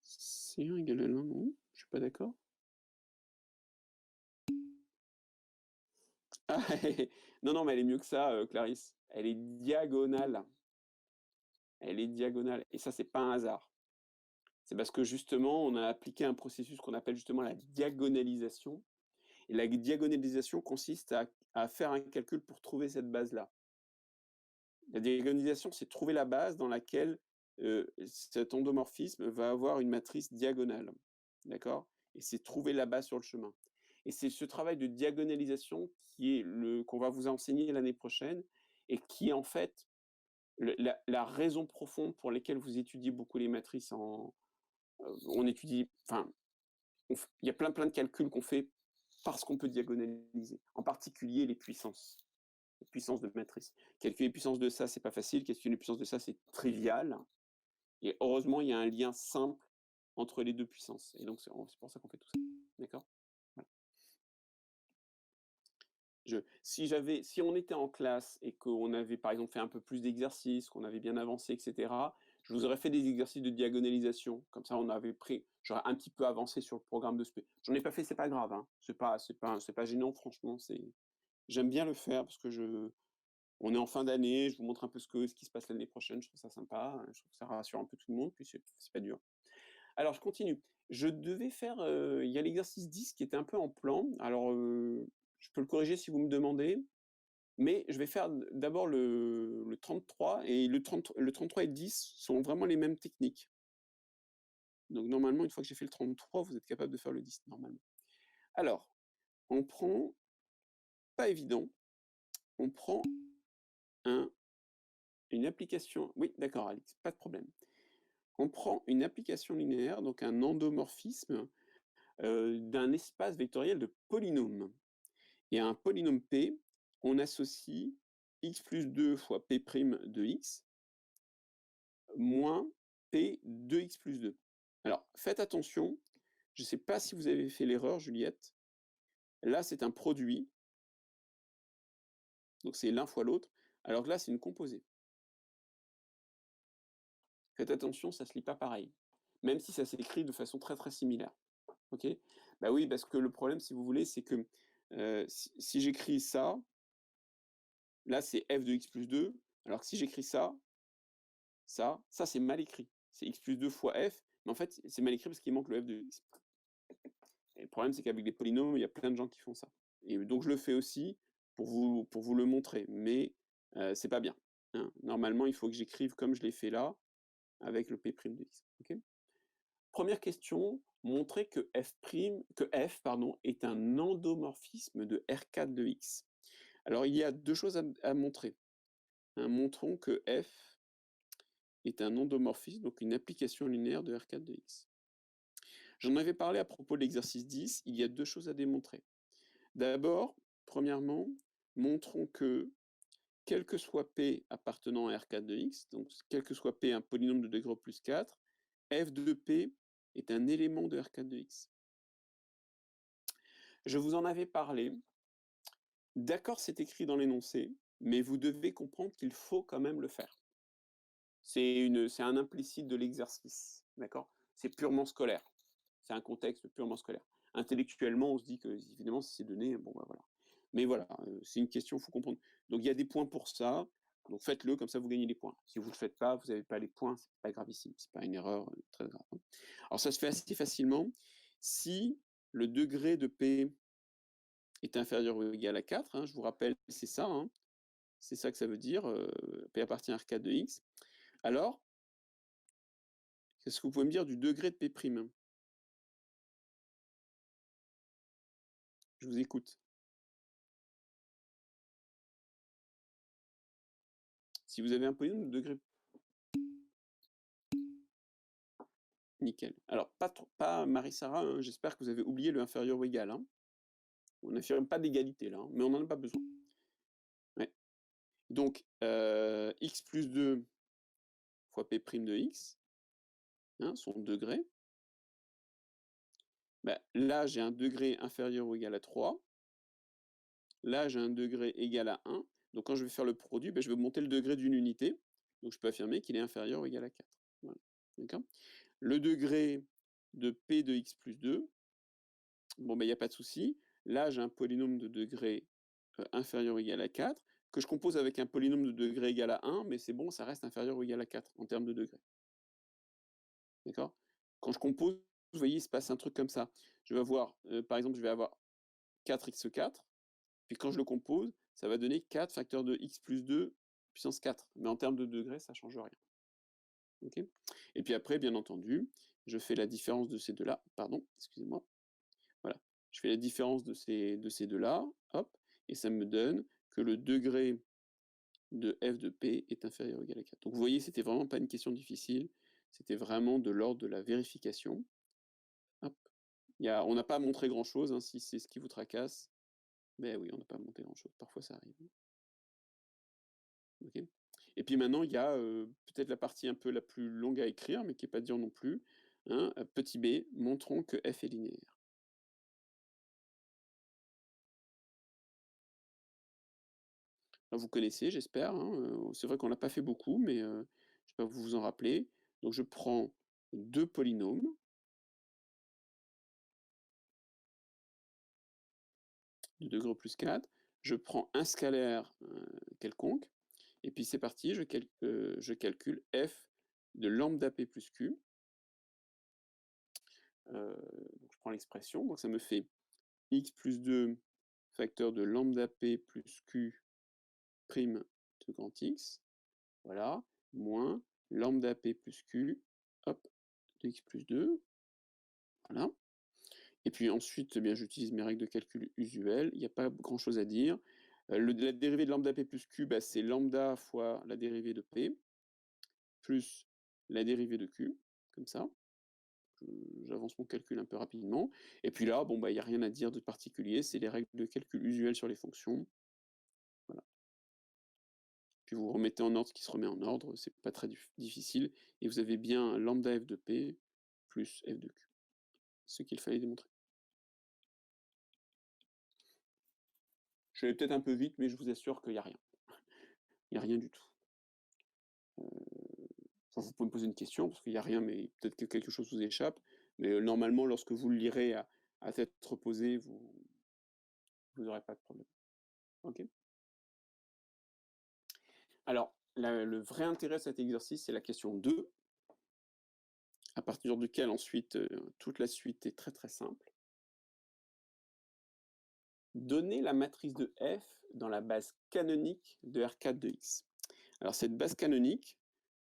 C'est 1 égale à 1, non? Je suis pas d'accord. Ah, non, non, mais elle est mieux que ça, Clarisse. Elle est diagonale. Elle est diagonale. Et ça, c'est pas un hasard. C'est parce que justement, on a appliqué un processus qu'on appelle justement la diagonalisation. Et la diagonalisation consiste à faire un calcul pour trouver cette base-là. La diagonalisation, c'est trouver la base dans laquelle cet endomorphisme va avoir une matrice diagonale. D'accord? Et c'est trouver la base sur le chemin. Et c'est ce travail de diagonalisation qu'on va vous enseigner l'année prochaine et qui est en fait la raison profonde pour laquelle vous étudiez beaucoup les matrices on étudie, enfin, il y a plein de calculs qu'on fait parce qu'on peut diagonaliser, en particulier les puissances de matrice. Calculer les puissances de ça, c'est pas facile. Calculer les puissances de ça, c'est trivial. Et heureusement, il y a un lien simple entre les deux puissances. Et donc, c'est pour ça qu'on fait tout ça. D'accord? Voilà. Si on était en classe et qu'on avait, par exemple, fait un peu plus d'exercices, qu'on avait bien avancé, etc., je vous aurais fait des exercices de diagonalisation. Comme ça, j'aurais un petit peu avancé sur le programme de spé. J'en ai pas fait, c'est pas grave. Hein. C'est pas gênant, franchement. J'aime bien le faire parce que on est en fin d'année, je vous montre un peu ce qui se passe l'année prochaine, je trouve ça sympa, je trouve que ça rassure un peu tout le monde, puis c'est pas dur. Alors je continue. Je devais faire, il y a l'exercice 10 qui était un peu en plan, alors je peux le corriger si vous me demandez, mais je vais faire d'abord le 33 et le 33 et le 10 sont vraiment les mêmes techniques. Donc normalement, une fois que j'ai fait le 33, vous êtes capable de faire le 10 normalement. Alors, on prend, pas évident, on prend une application, oui d'accord Alix, pas de problème. On prend une application linéaire, donc un endomorphisme d'un espace vectoriel de polynômes. Et à un polynôme P, on associe x plus 2 fois P' de x moins P de x plus 2. Alors, faites attention, je ne sais pas si vous avez fait l'erreur, Juliette. Là, c'est un produit, donc c'est l'un fois l'autre, alors que là, c'est une composée. Faites attention, ça ne se lit pas pareil, même si ça s'écrit de façon très très similaire. Ok? Bah oui, parce que le problème, si vous voulez, c'est que si j'écris ça, là c'est f de x plus 2, alors que si j'écris ça c'est mal écrit. C'est x plus 2 fois f, mais en fait c'est mal écrit parce qu'il manque le f de x. Et le problème, c'est qu'avec des polynômes, il y a plein de gens qui font ça. Et donc je le fais aussi pour vous le montrer, mais c'est pas bien. Hein. Normalement, il faut que j'écrive comme je l'ai fait là, avec le p' de x. Okay. Première question, montrer que f est un endomorphisme de R4 de x. Alors, il y a deux choses à montrer. Hein, montrons que f est un endomorphisme, donc une application linéaire de R4 de x. J'en avais parlé à propos de l'exercice 10, il y a deux choses à démontrer. D'abord, premièrement, montrons que quel que soit P appartenant à R4 de x, donc quel que soit P un polynôme de degré plus 4, f de P est un élément de R4 de x. Je vous en avais parlé. D'accord, c'est écrit dans l'énoncé, mais vous devez comprendre qu'il faut quand même le faire. C'est un implicite de l'exercice, d'accord? C'est purement scolaire. C'est un contexte purement scolaire. Intellectuellement, on se dit que, évidemment, si c'est donné, bon, bah voilà. Mais voilà, c'est une question, il faut comprendre. Donc, il y a des points pour ça. Donc, faites-le, comme ça, vous gagnez les points. Si vous ne le faites pas, vous n'avez pas les points, c'est pas gravissime. C'est pas une erreur très grave. Alors, ça se fait assez facilement. Si le degré de P est inférieur ou égal à 4, hein, je vous rappelle, c'est ça. Hein, c'est ça que ça veut dire. P appartient à R4 de x. Alors, qu'est-ce que vous pouvez me dire du degré de P'? Je vous écoute. Si vous avez un polynôme de degré. Nickel. Alors, pas Marie-Sara, hein, j'espère que vous avez oublié le inférieur ou égal. Hein. On n'affirme pas d'égalité là, hein, mais on n'en a pas besoin. Ouais. Donc, x plus 2 fois P' de x, hein, son degré. Ben, là, j'ai un degré inférieur ou égal à 3. Là, j'ai un degré égal à 1. Donc, quand je vais faire le produit, ben, je vais monter le degré d'une unité. Donc, je peux affirmer qu'il est inférieur ou égal à 4. Voilà. D'accord ? Le degré de P de x plus 2, bon, ben, il n'y a pas de souci. Là, j'ai un polynôme de degré inférieur ou égal à 4, que je compose avec un polynôme de degré égal à 1, mais c'est bon, ça reste inférieur ou égal à 4 en termes de degré. D'accord ? Quand je compose, vous voyez, il se passe un truc comme ça. Je vais avoir, par exemple, je vais avoir 4x4, puis quand je le compose, ça va donner 4 facteur de x plus 2 puissance 4. Mais en termes de degrés, ça ne change rien. Okay, et puis après, bien entendu, je fais la différence de ces deux-là. Pardon, excusez-moi. Voilà. Je fais la différence de ces deux-là, hop, et ça me donne que le degré de f de p est inférieur ou égal à 4. Donc vous voyez, c'était vraiment pas une question difficile, c'était vraiment de l'ordre de la vérification. Hop. On n'a pas montré grand-chose, hein, si c'est ce qui vous tracasse. Mais oui, on n'a pas montré grand-chose, parfois ça arrive. Okay. Et puis maintenant, il y a peut-être la partie un peu la plus longue à écrire, mais qui n'est pas dure non plus. Hein, petit b, montrons que f est linéaire. Alors, vous connaissez, j'espère. Hein, c'est vrai qu'on l'a pas fait beaucoup, mais je ne sais pas, vous vous en rappelez. Donc je prends deux polynômes. De degré au plus 4. Je prends un scalaire quelconque. Et puis c'est parti, je calcule f de lambda p plus q. Donc je prends l'expression, donc ça me fait x plus 2 facteur de lambda p plus q prime de grand X, voilà, moins lambda p plus q, hop, de x plus 2, voilà. Et puis ensuite, eh bien, j'utilise mes règles de calcul usuelles, il n'y a pas grand chose à dire. La dérivée de lambda p plus q, bah, c'est lambda fois la dérivée de p, plus la dérivée de q, comme ça. J'avance mon calcul un peu rapidement. Et puis là, bon, bah, il n'y a rien à dire de particulier, c'est les règles de calcul usuelles sur les fonctions. Voilà. Puis vous remettez en ordre ce qui se remet en ordre, c'est pas très difficile. Et vous avez bien lambda f de p plus f de q. Ce qu'il fallait démontrer. Je vais peut-être un peu vite, mais je vous assure qu'il n'y a rien. Il n'y a rien du tout. Enfin, vous pouvez me poser une question, parce qu'il n'y a rien, mais peut-être que quelque chose vous échappe. Mais normalement, lorsque vous le lirez à tête reposée, vous n'aurez pas de problème. Ok. Alors, le vrai intérêt de cet exercice, c'est la question 2, à partir duquel ensuite toute la suite est très très simple. Donner la matrice de f dans la base canonique de R4 de x. Alors cette base canonique,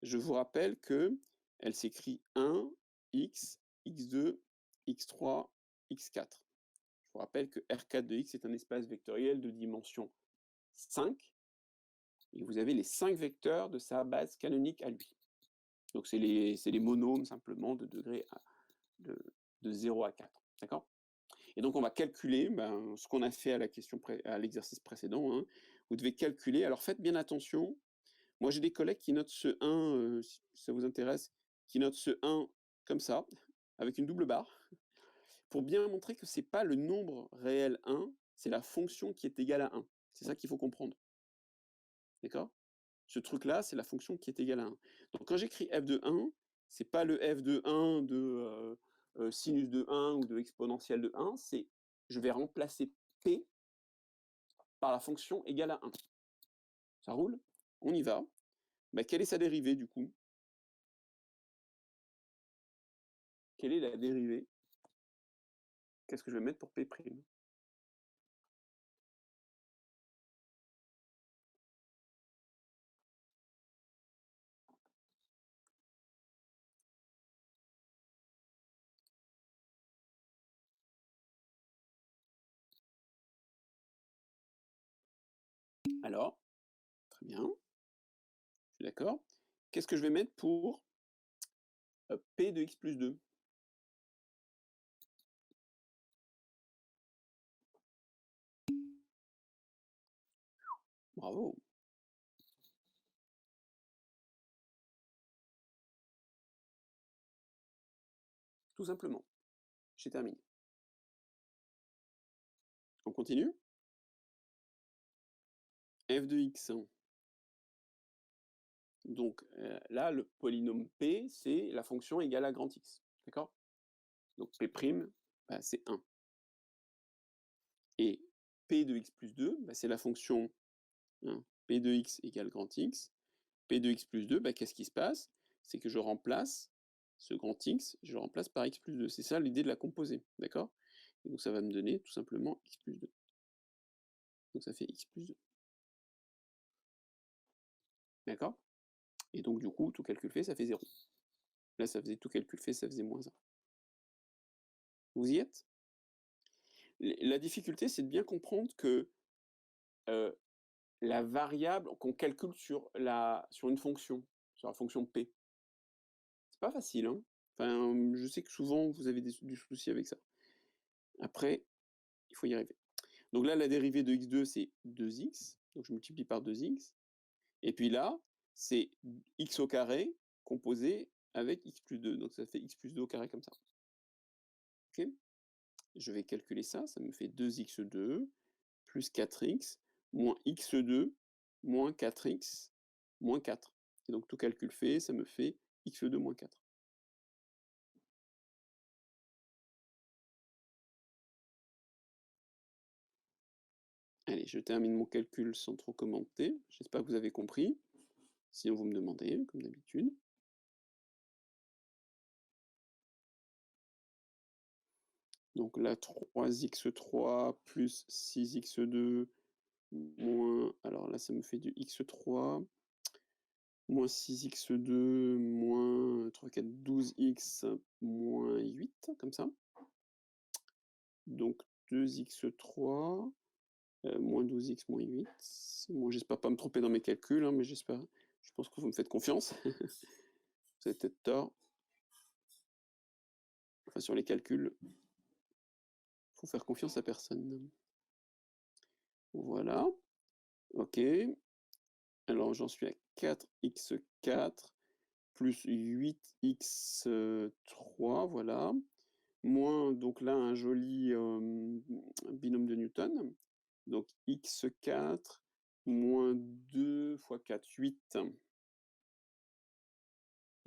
je vous rappelle que elle s'écrit 1, x, x2, x3, x4. Je vous rappelle que R4 de x est un espace vectoriel de dimension 5, et vous avez les 5 vecteurs de sa base canonique à lui. Donc c'est les monômes simplement de degré de 0 à 4. D'accord ? Et donc on va calculer ce qu'on a fait à l'exercice précédent. Hein. Vous devez calculer, alors faites bien attention. Moi j'ai des collègues qui notent ce 1, si ça vous intéresse, qui notent ce 1 comme ça, avec une double barre, pour bien montrer que ce n'est pas le nombre réel 1, c'est la fonction qui est égale à 1. C'est ça qu'il faut comprendre. D'accord ? Ce truc-là, c'est la fonction qui est égale à 1. Donc quand j'écris f de 1, c'est pas le f de 1 de sinus de 1 ou de exponentielle de 1, c'est je vais remplacer p par la fonction égale à 1. Ça roule? On y va. Quelle est sa dérivée du coup? Quelle est la dérivée? Qu'est-ce que je vais mettre pour p'? Alors, très bien, je suis d'accord. Qu'est-ce que je vais mettre pour p de x plus 2? Bravo. Tout simplement. J'ai terminé. On continue? F de x. Donc là, le polynôme p, c'est la fonction égale à grand X. D'accord? Donc p', c'est 1. Et p de x plus 2, c'est la fonction p de x égale grand X. P de x plus 2, qu'est-ce qui se passe? C'est que je remplace ce grand X, je le remplace par x plus 2. C'est ça l'idée de la composée. D'accord? Et donc ça va me donner tout simplement x plus 2. Donc ça fait x plus 2. D'accord? Et donc du coup, tout calcul fait, ça fait 0. Là, ça faisait tout calcul fait, ça faisait moins 1. Vous y êtes? La difficulté, c'est de bien comprendre que euh, la variable qu'on calcule sur une fonction, sur la fonction p, c'est pas facile, hein. Enfin, je sais que souvent, vous avez du souci avec ça. Après, il faut y arriver. Donc là, la dérivée de x2, c'est 2x. Donc je multiplie par 2x. Et puis là, c'est x au carré composé avec x plus 2. Donc ça fait x plus 2 au carré comme ça. Ok? Je vais calculer ça. Ça me fait 2x2 plus 4x moins x2 moins 4x moins 4. Et donc tout calcul fait, ça me fait x2 moins 4. Allez, je termine mon calcul sans trop commenter. J'espère que vous avez compris. Sinon, vous me demandez, comme d'habitude. Donc là, 3x3 plus 6x2 moins... Alors là, ça me fait du x3 moins 6x2 moins 3, 4, 12x moins 8, comme ça. Donc 2x3 moins 12x moins 8. Moi, j'espère pas me tromper dans mes calculs, hein, mais je pense que vous me faites confiance. Vous avez peut-être tort. Enfin, sur les calculs, faut faire confiance à personne. Voilà. Ok. Alors, j'en suis à 4x4 plus 8x3, voilà. Moins, donc là, un joli binôme de Newton. Donc, x4 moins 2 fois 4, 8.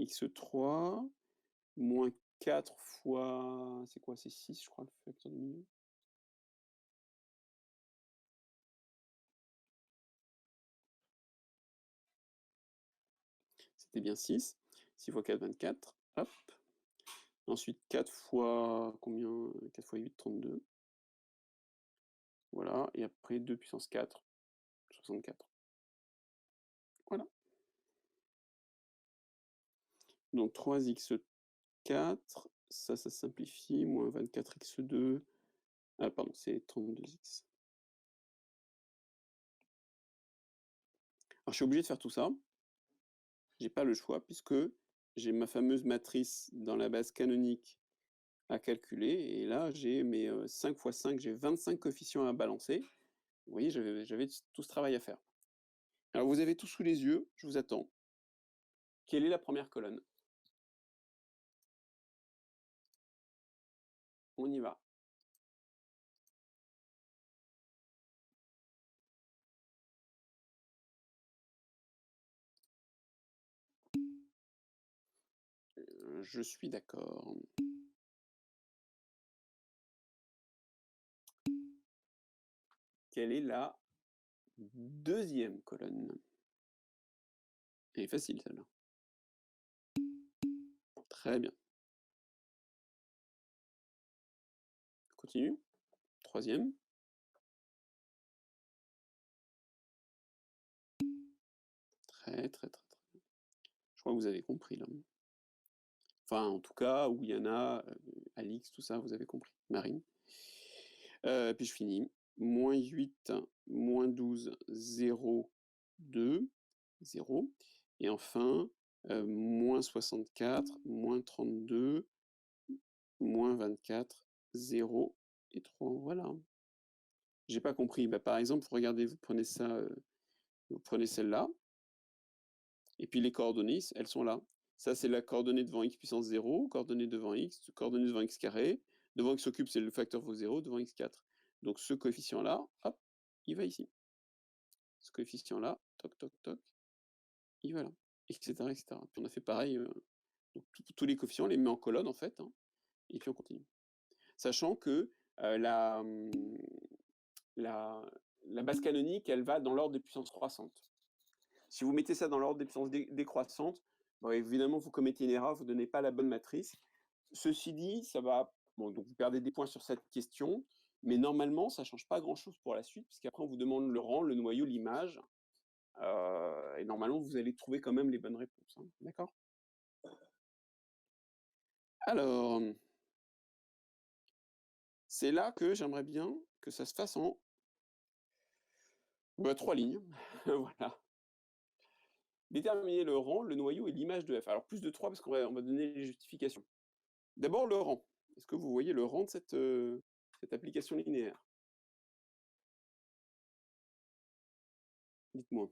x3 moins 4 fois... C'est quoi? C'est 6, je crois, le facteur de milieu. C'était bien 6. 6 fois 4, 24. Hop. Ensuite, 4 fois... Combien? 4 fois 8, 32. Voilà. Et après, 2 puissance 4, 64. Voilà. Donc 3x4, ça simplifie, moins 24x2. Ah, pardon, c'est 32x. Alors, je suis obligé de faire tout ça. J'ai pas le choix, puisque j'ai ma fameuse matrice dans la base canonique à calculer. Et là, j'ai mes 5 fois 5, j'ai 25 coefficients à balancer. Vous voyez, j'avais tout ce travail à faire. Alors, vous avez tout sous les yeux, je vous attends. Quelle est la première colonne? On y va. Je suis d'accord. Quelle est la deuxième colonne? Elle est facile, celle-là. Très bien. Continue. Troisième. Très, très, très, très bien. Je crois que vous avez compris, là. Enfin, en tout cas, où il y en a, Alix, tout ça, vous avez compris. Marine. Puis je finis. Moins 8, moins 12, 0, 2, 0. Et enfin, moins 64, moins 32, moins 24, 0 et 3. Voilà. J'ai pas compris. Bah, par exemple, regardez, vous prenez ça, vous prenez celle-là, et puis les coordonnées, elles sont là. Ça, c'est la coordonnée devant x puissance 0, coordonnée devant x, coordonnée devant x carré. Devant x au cube, c'est le facteur fois 0, devant x4. Donc ce coefficient-là, hop, il va ici. Ce coefficient-là, toc, toc, toc, il va là, etc., etc. Puis on a fait pareil, donc tous les coefficients, on les met en colonne, en fait, hein, et puis on continue. Sachant que la base canonique, elle va dans l'ordre des puissances croissantes. Si vous mettez ça dans l'ordre des puissances décroissantes, bon, évidemment, vous commettez une erreur, vous ne donnez pas la bonne matrice. Ceci dit, ça va Bon, donc vous perdez des points sur cette question, mais normalement, ça change pas grand-chose pour la suite, puisqu'après on vous demande le rang, le noyau, l'image, et normalement vous allez trouver quand même les bonnes réponses, hein. D'accord? Alors, c'est là que j'aimerais bien que ça se fasse en, 3 lignes. Voilà. Déterminer le rang, le noyau et l'image de f. Alors plus de 3 parce qu'on va donner les justifications. D'abord le rang. Est-ce que vous voyez le rang de cette application linéaire? Dites-moi.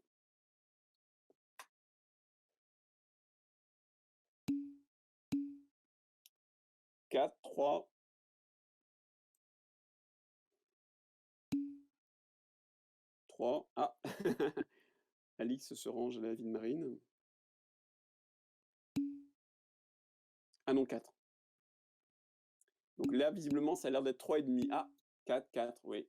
4, 3, 3. Ah! Alix se range à la vie de Marine. Ah non, 4. Donc là, visiblement, ça a l'air d'être 3,5. Ah! 4, 4, oui.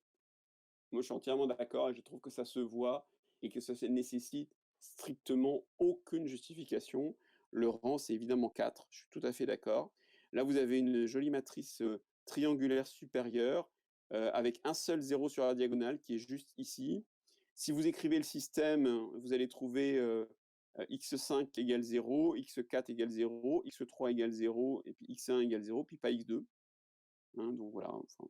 Moi, je suis entièrement d'accord et je trouve que ça se voit et que ça nécessite strictement aucune justification. Le rang, c'est évidemment 4, je suis tout à fait d'accord. Là, vous avez une jolie matrice triangulaire supérieure avec un seul 0 sur la diagonale qui est juste ici. Si vous écrivez le système, vous allez trouver x5 égale 0, x4 égale 0, x3 égale 0, et puis x1 égale 0, puis pas x2. Hein, donc voilà, enfin,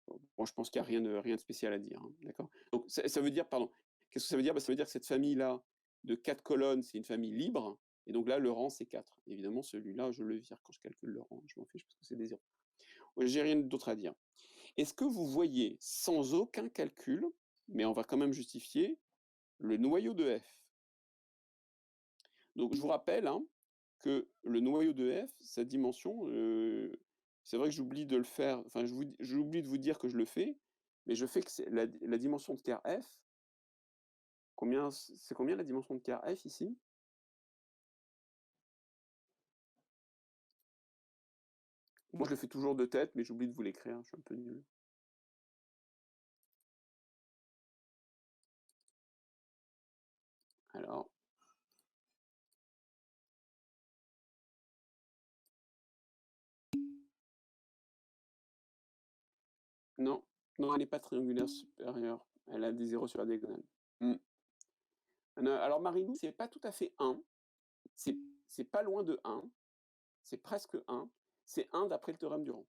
bon, je pense qu'il n'y a rien de spécial à dire, hein, d'accord? Donc ça veut dire, pardon, qu'est-ce que ça veut dire? Bah, ça veut dire que cette famille-là, de 4 colonnes, c'est une famille libre, et donc là, le rang, c'est 4. Évidemment, celui-là, je le vire quand je calcule le rang, je m'en fiche parce que c'est des zéros. Ouais, j'ai rien d'autre à dire. Est-ce que vous voyez, sans aucun calcul, mais on va quand même justifier, le noyau de f? Donc je vous rappelle, hein, que le noyau de f, sa dimension, c'est vrai que j'oublie de le faire, enfin j'oublie de vous dire que je le fais, mais je fais que c'est la dimension de car f, c'est combien la dimension de car f ici? Moi je le fais toujours de tête, mais j'oublie de vous l'écrire, je suis un peu nul. Alors, non, non, elle n'est pas triangulaire supérieure, elle a des zéros sur la diagonale. Mmh. Alors Marilou, c'est pas tout à fait 1, c'est c'est pas loin de 1, c'est presque 1, c'est 1 d'après le théorème du rang.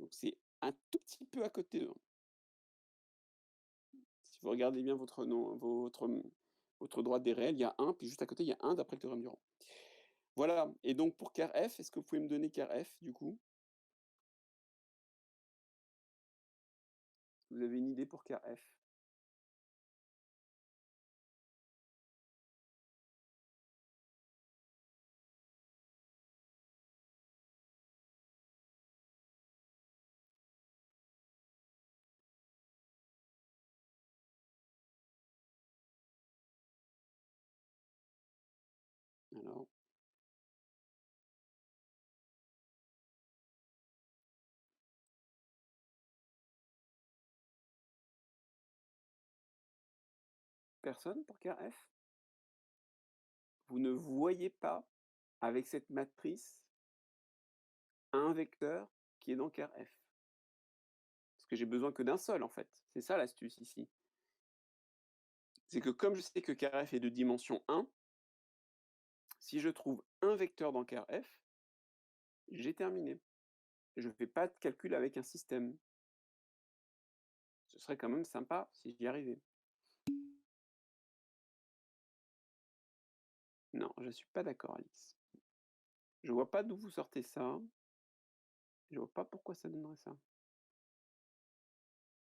Donc c'est un tout petit peu à côté de 1. Si vous regardez bien votre droite des réels, il y a 1, puis juste à côté, il y a 1 d'après le théorème du rang. Voilà, et donc pour car f, est-ce que vous pouvez me donner car f, du coup? Vous avez une idée pour car f? Alors, personne pour car f? Vous ne voyez pas, avec cette matrice, un vecteur qui est dans car f? Parce que j'ai besoin que d'un seul, en fait. C'est ça l'astuce ici. C'est que comme je sais que car f est de dimension 1, si je trouve un vecteur dans car f, j'ai terminé. Je ne fais pas de calcul avec un système. Ce serait quand même sympa si j'y arrivais. Non, je suis pas d'accord, Alice. Je vois pas d'où vous sortez ça. Je vois pas pourquoi ça donnerait ça.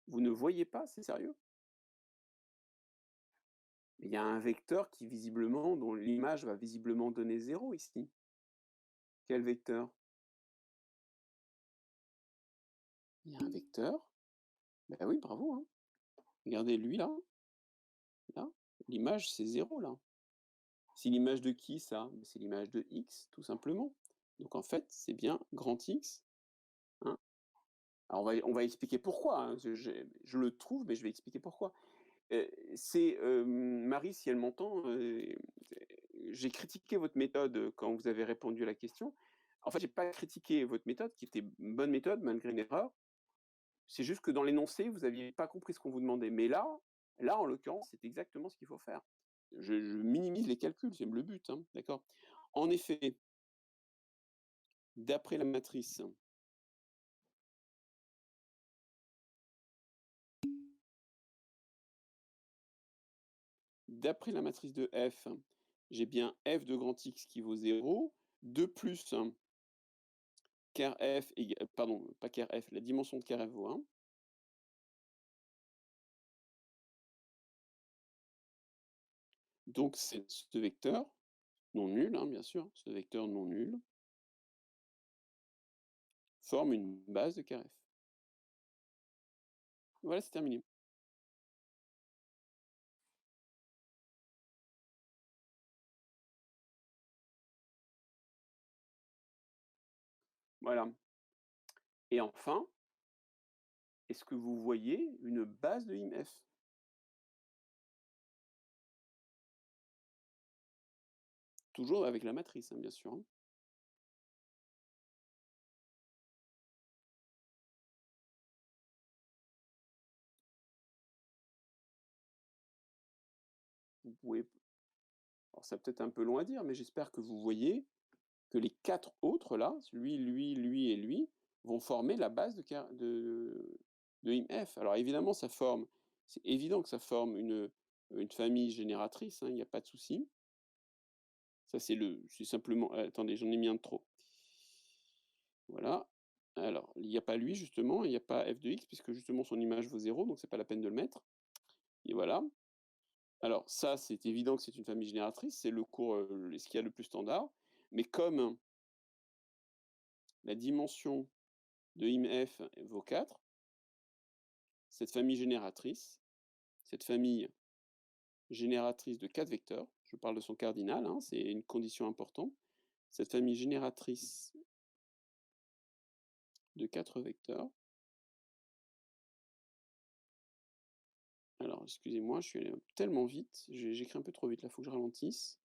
Vous ne voyez pas, c'est sérieux? Il y a un vecteur qui visiblement, dont l'image va visiblement donner 0 ici. Quel vecteur? Il y a un vecteur. Ben oui, bravo, hein. Regardez lui là, là, l'image c'est 0 là. C'est l'image de qui ça? C'est l'image de x, tout simplement. Donc en fait, c'est bien grand X, hein. Alors on va expliquer pourquoi, hein. Je le trouve, mais je vais expliquer pourquoi. C'est, Marie, si elle m'entend, j'ai critiqué votre méthode, quand vous avez répondu à la question. En fait, j'ai pas critiqué votre méthode qui était une bonne méthode malgré une erreur. C'est juste que dans l'énoncé, vous aviez pas compris ce qu'on vous demandait. Mais là, en l'occurrence, c'est exactement ce qu'il faut faire. Je minimise les calculs, c'est le but, hein, d'accord? En effet, d'après la matrice d'après la matrice de F, j'ai bien f de grand X qui vaut 0, 2 plus car f pardon, pas car f, la dimension de car f vaut 1. Donc c'est ce vecteur non nul, hein, bien sûr, ce vecteur non nul forme une base de car f. Voilà, c'est terminé. Voilà. Et enfin, est-ce que vous voyez une base de IMF? Toujours avec la matrice, hein, bien sûr, hein. Vous pouvez alors c'est peut-être un peu long à dire, mais j'espère que vous voyez que les 4 autres là, lui et lui, vont former la base de IMF. Alors évidemment, c'est évident que ça forme une famille génératrice, hein, il n'y a pas de souci. Ça, c'est simplement, attendez, j'en ai mis un de trop. Voilà. Alors, il n'y a pas lui, justement, il n'y a pas f de x, puisque justement son image vaut 0, donc c'est pas la peine de le mettre. Et voilà. Alors, ça, c'est évident que c'est une famille génératrice, c'est le cours, ce qu'il y a le plus standard. Mais comme la dimension de IMF vaut 4, cette famille génératrice de 4 vecteurs, je parle de son cardinal, hein, c'est une condition importante. Cette famille génératrice de 4 vecteurs. Alors, excusez-moi, je suis allé tellement vite, j'écris un peu trop vite là, il faut que je ralentisse.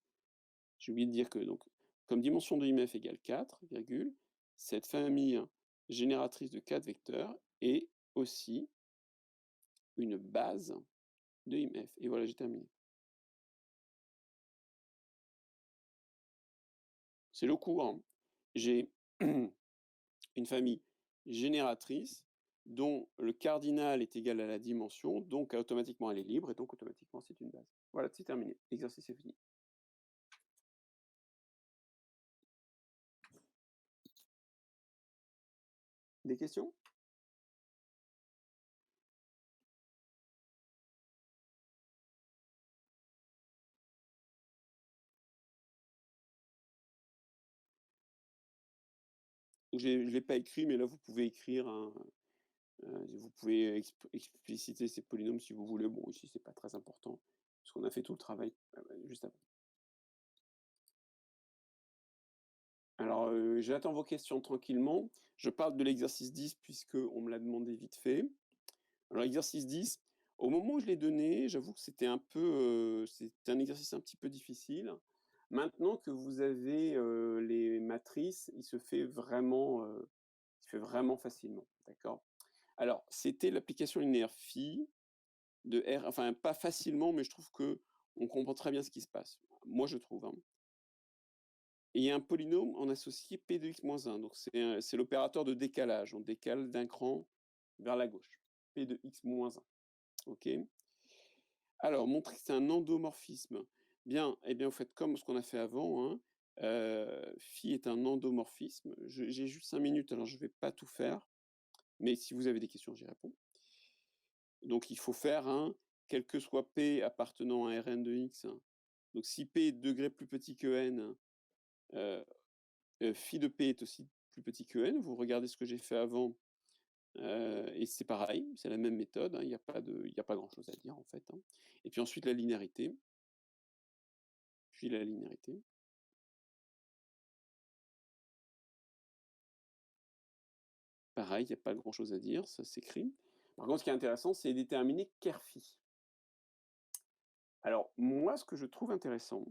J'ai oublié de dire que donc, comme dimension de IMF égale 4, virgule, cette famille génératrice de 4 vecteurs est aussi une base de IMF. Et voilà, j'ai terminé. C'est le cours, hein. J'ai une famille génératrice dont le cardinal est égal à la dimension, donc automatiquement elle est libre, et donc automatiquement c'est une base. Voilà, c'est terminé. L'exercice est fini. Des questions? Je ne l'ai pas écrit, mais là vous pouvez écrire, hein, vous pouvez expliciter ces polynômes si vous voulez. Bon, ici c'est pas très important, parce qu'on a fait tout le travail juste avant. Alors, j'attends vos questions tranquillement. Je parle de l'exercice 10 puisqu'on me l'a demandé vite fait. Alors l'exercice 10, au moment où je l'ai donné, j'avoue que c'était un exercice un petit peu difficile. Maintenant que vous avez, les matrices, il se fait vraiment facilement, d'accord? Alors, c'était l'application linéaire phi de R, enfin pas facilement, mais je trouve qu'on comprend très bien ce qui se passe. Moi, je trouve, hein. Et il y a un polynôme en associé p de x-1, donc c'est l'opérateur de décalage. On décale d'un cran vers la gauche. P de x-1, OK? Alors, montrer que c'est un endomorphisme. Bien, eh bien, vous faites comme ce qu'on a fait avant, hein. Phi est un endomorphisme. J'ai juste 5 minutes, alors je ne vais pas tout faire, mais si vous avez des questions, j'y réponds. Donc il faut faire un quel que soit P appartenant à Rn de x. Donc si P est degré plus petit que n, phi de P est aussi plus petit que n. Vous regardez ce que j'ai fait avant, et c'est pareil, c'est la même méthode, hein, il n'y a pas grand-chose à dire en fait, hein. Et puis ensuite la linéarité. Puis la linéarité. Pareil, il n'y a pas grand-chose à dire, ça s'écrit. Par contre, ce qui est intéressant, c'est déterminer ker phi. Alors moi, ce que je trouve intéressant,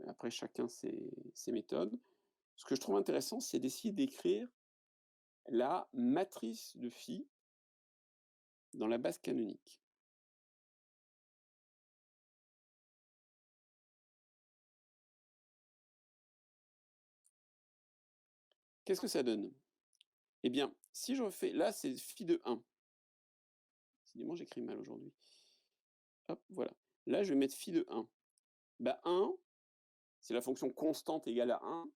Après chacun ses méthodes. Ce que je trouve intéressant, c'est d'essayer d'écrire la matrice de phi dans la base canonique. Qu'est-ce que ça donne? Eh bien, si je refais là, c'est phi de 1. Décidément, j'écris mal aujourd'hui. Hop, voilà. Là, je vais mettre phi de 1. Bah 1, c'est la fonction constante égale à 1.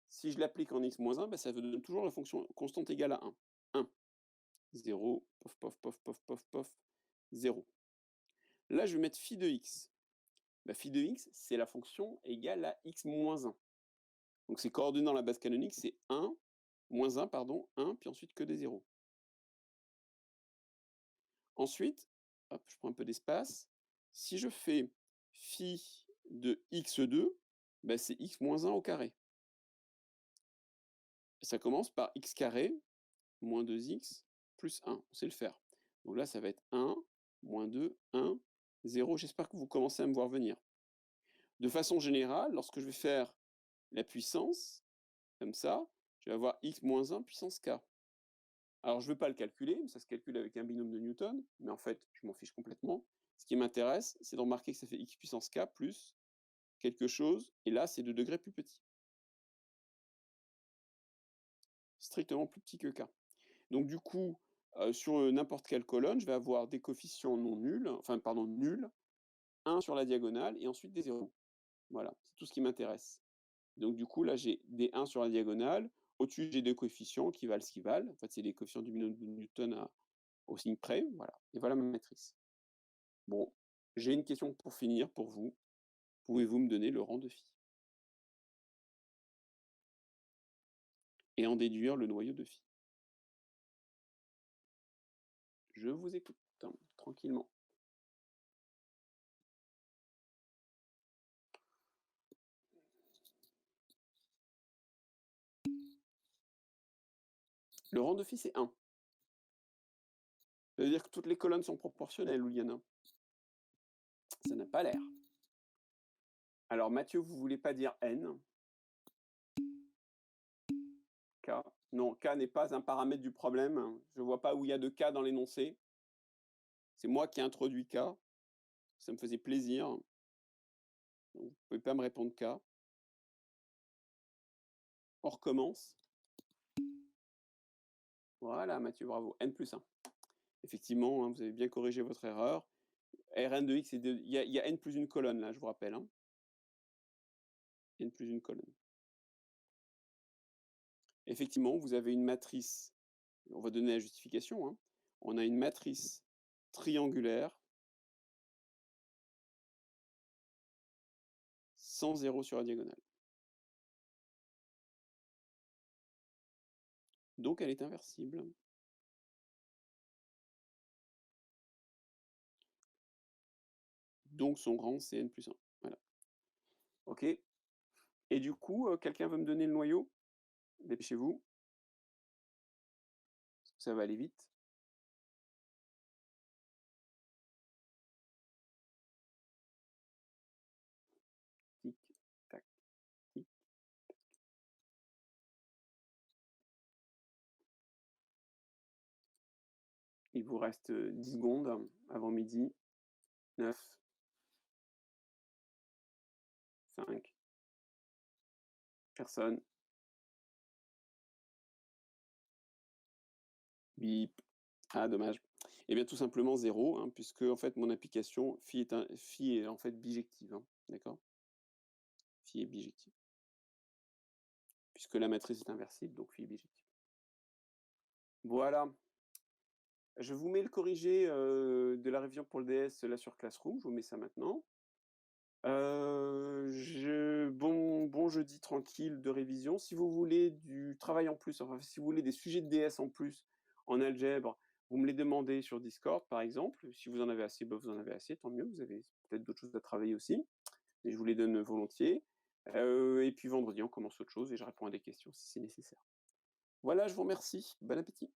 Si je l'applique en x-1, bah, ça me donne toujours la fonction constante égale à 1. 1, 0, pof, pof, pof, pof, pof, pof, 0. Là, je vais mettre phi de x. Bah, phi de x, c'est la fonction égale à x-1. Donc, ses coordonnées dans la base canonique, c'est 1, moins 1, pardon, 1, puis ensuite que des 0. Ensuite, hop, je prends un peu d'espace. Si je fais phi de x2, bah, c'est x-1 au carré. Ça commence par x carré moins 2x plus 1. On sait le faire. Donc là, ça va être 1, moins 2, 1, 0. J'espère que vous commencez à me voir venir. De façon générale, lorsque je vais faire la puissance, comme ça, je vais avoir x moins 1 puissance k. Alors, je ne vais pas le calculer, ça se calcule avec un binôme de Newton, mais en fait, je m'en fiche complètement. Ce qui m'intéresse, c'est de remarquer que ça fait x puissance k plus quelque chose, et là, c'est de degrés plus petit. Strictement plus petit que k. Donc du coup, sur n'importe quelle colonne, je vais avoir des coefficients non nuls, enfin pardon, nuls, 1 sur la diagonale et ensuite des 0. Voilà, c'est tout ce qui m'intéresse. Donc du coup, là, j'ai des 1 sur la diagonale. Au-dessus, j'ai des coefficients qui valent ce qu'ils valent. En fait, c'est les coefficients du binôme de Newton au signe près. Voilà. Et voilà ma matrice. Bon, j'ai une question pour finir pour vous. Pouvez-vous me donner le rang de phi? Et en déduire le noyau de phi? Je vous écoute, hein, tranquillement. Le rang de phi, c'est 1. Ça veut dire que toutes les colonnes sont proportionnelles, ou il y en a? Ça n'a pas l'air. Alors Mathieu, vous voulez pas dire n? K? Non, k n'est pas un paramètre du problème. Je ne vois pas où il y a de k dans l'énoncé. C'est moi qui ai introduit k. Ça me faisait plaisir. Donc, vous ne pouvez pas me répondre k. On recommence. Voilà, Mathieu, bravo. N plus 1. Effectivement, hein, vous avez bien corrigé votre erreur. Rn de x, il y a n plus une colonne, là, je vous rappelle. Hein. N plus une colonne. Effectivement, vous avez une matrice. On va donner la justification. Hein. On a une matrice triangulaire sans 0 sur la diagonale. Donc elle est inversible. Donc son rang, c'est n plus 1. Voilà. OK. Et du coup, quelqu'un veut me donner le noyau? Dépêchez-vous. Ça va aller vite. Tic, tac, tic. Il vous reste 10 secondes avant midi. 9, 5, personne. Bip. Ah, dommage. Eh bien, tout simplement 0, hein, puisque en fait, mon application phi est en fait bijective. Hein, d'accord? Phi est bijective. Puisque la matrice est inversible, donc phi est bijective. Voilà. Je vous mets le corrigé de la révision pour le DS là sur Classroom. Je vous mets ça maintenant. Bon jeudi tranquille de révision. Si vous voulez du travail en plus, enfin si vous voulez des sujets de DS en plus en algèbre, vous me les demandez sur Discord par exemple. Si vous en avez assez, bah, vous en avez assez, tant mieux. Vous avez peut-être d'autres choses à travailler aussi. Et je vous les donne volontiers. Et puis vendredi, on commence autre chose et je réponds à des questions si c'est nécessaire. Voilà, je vous remercie. Bon appétit.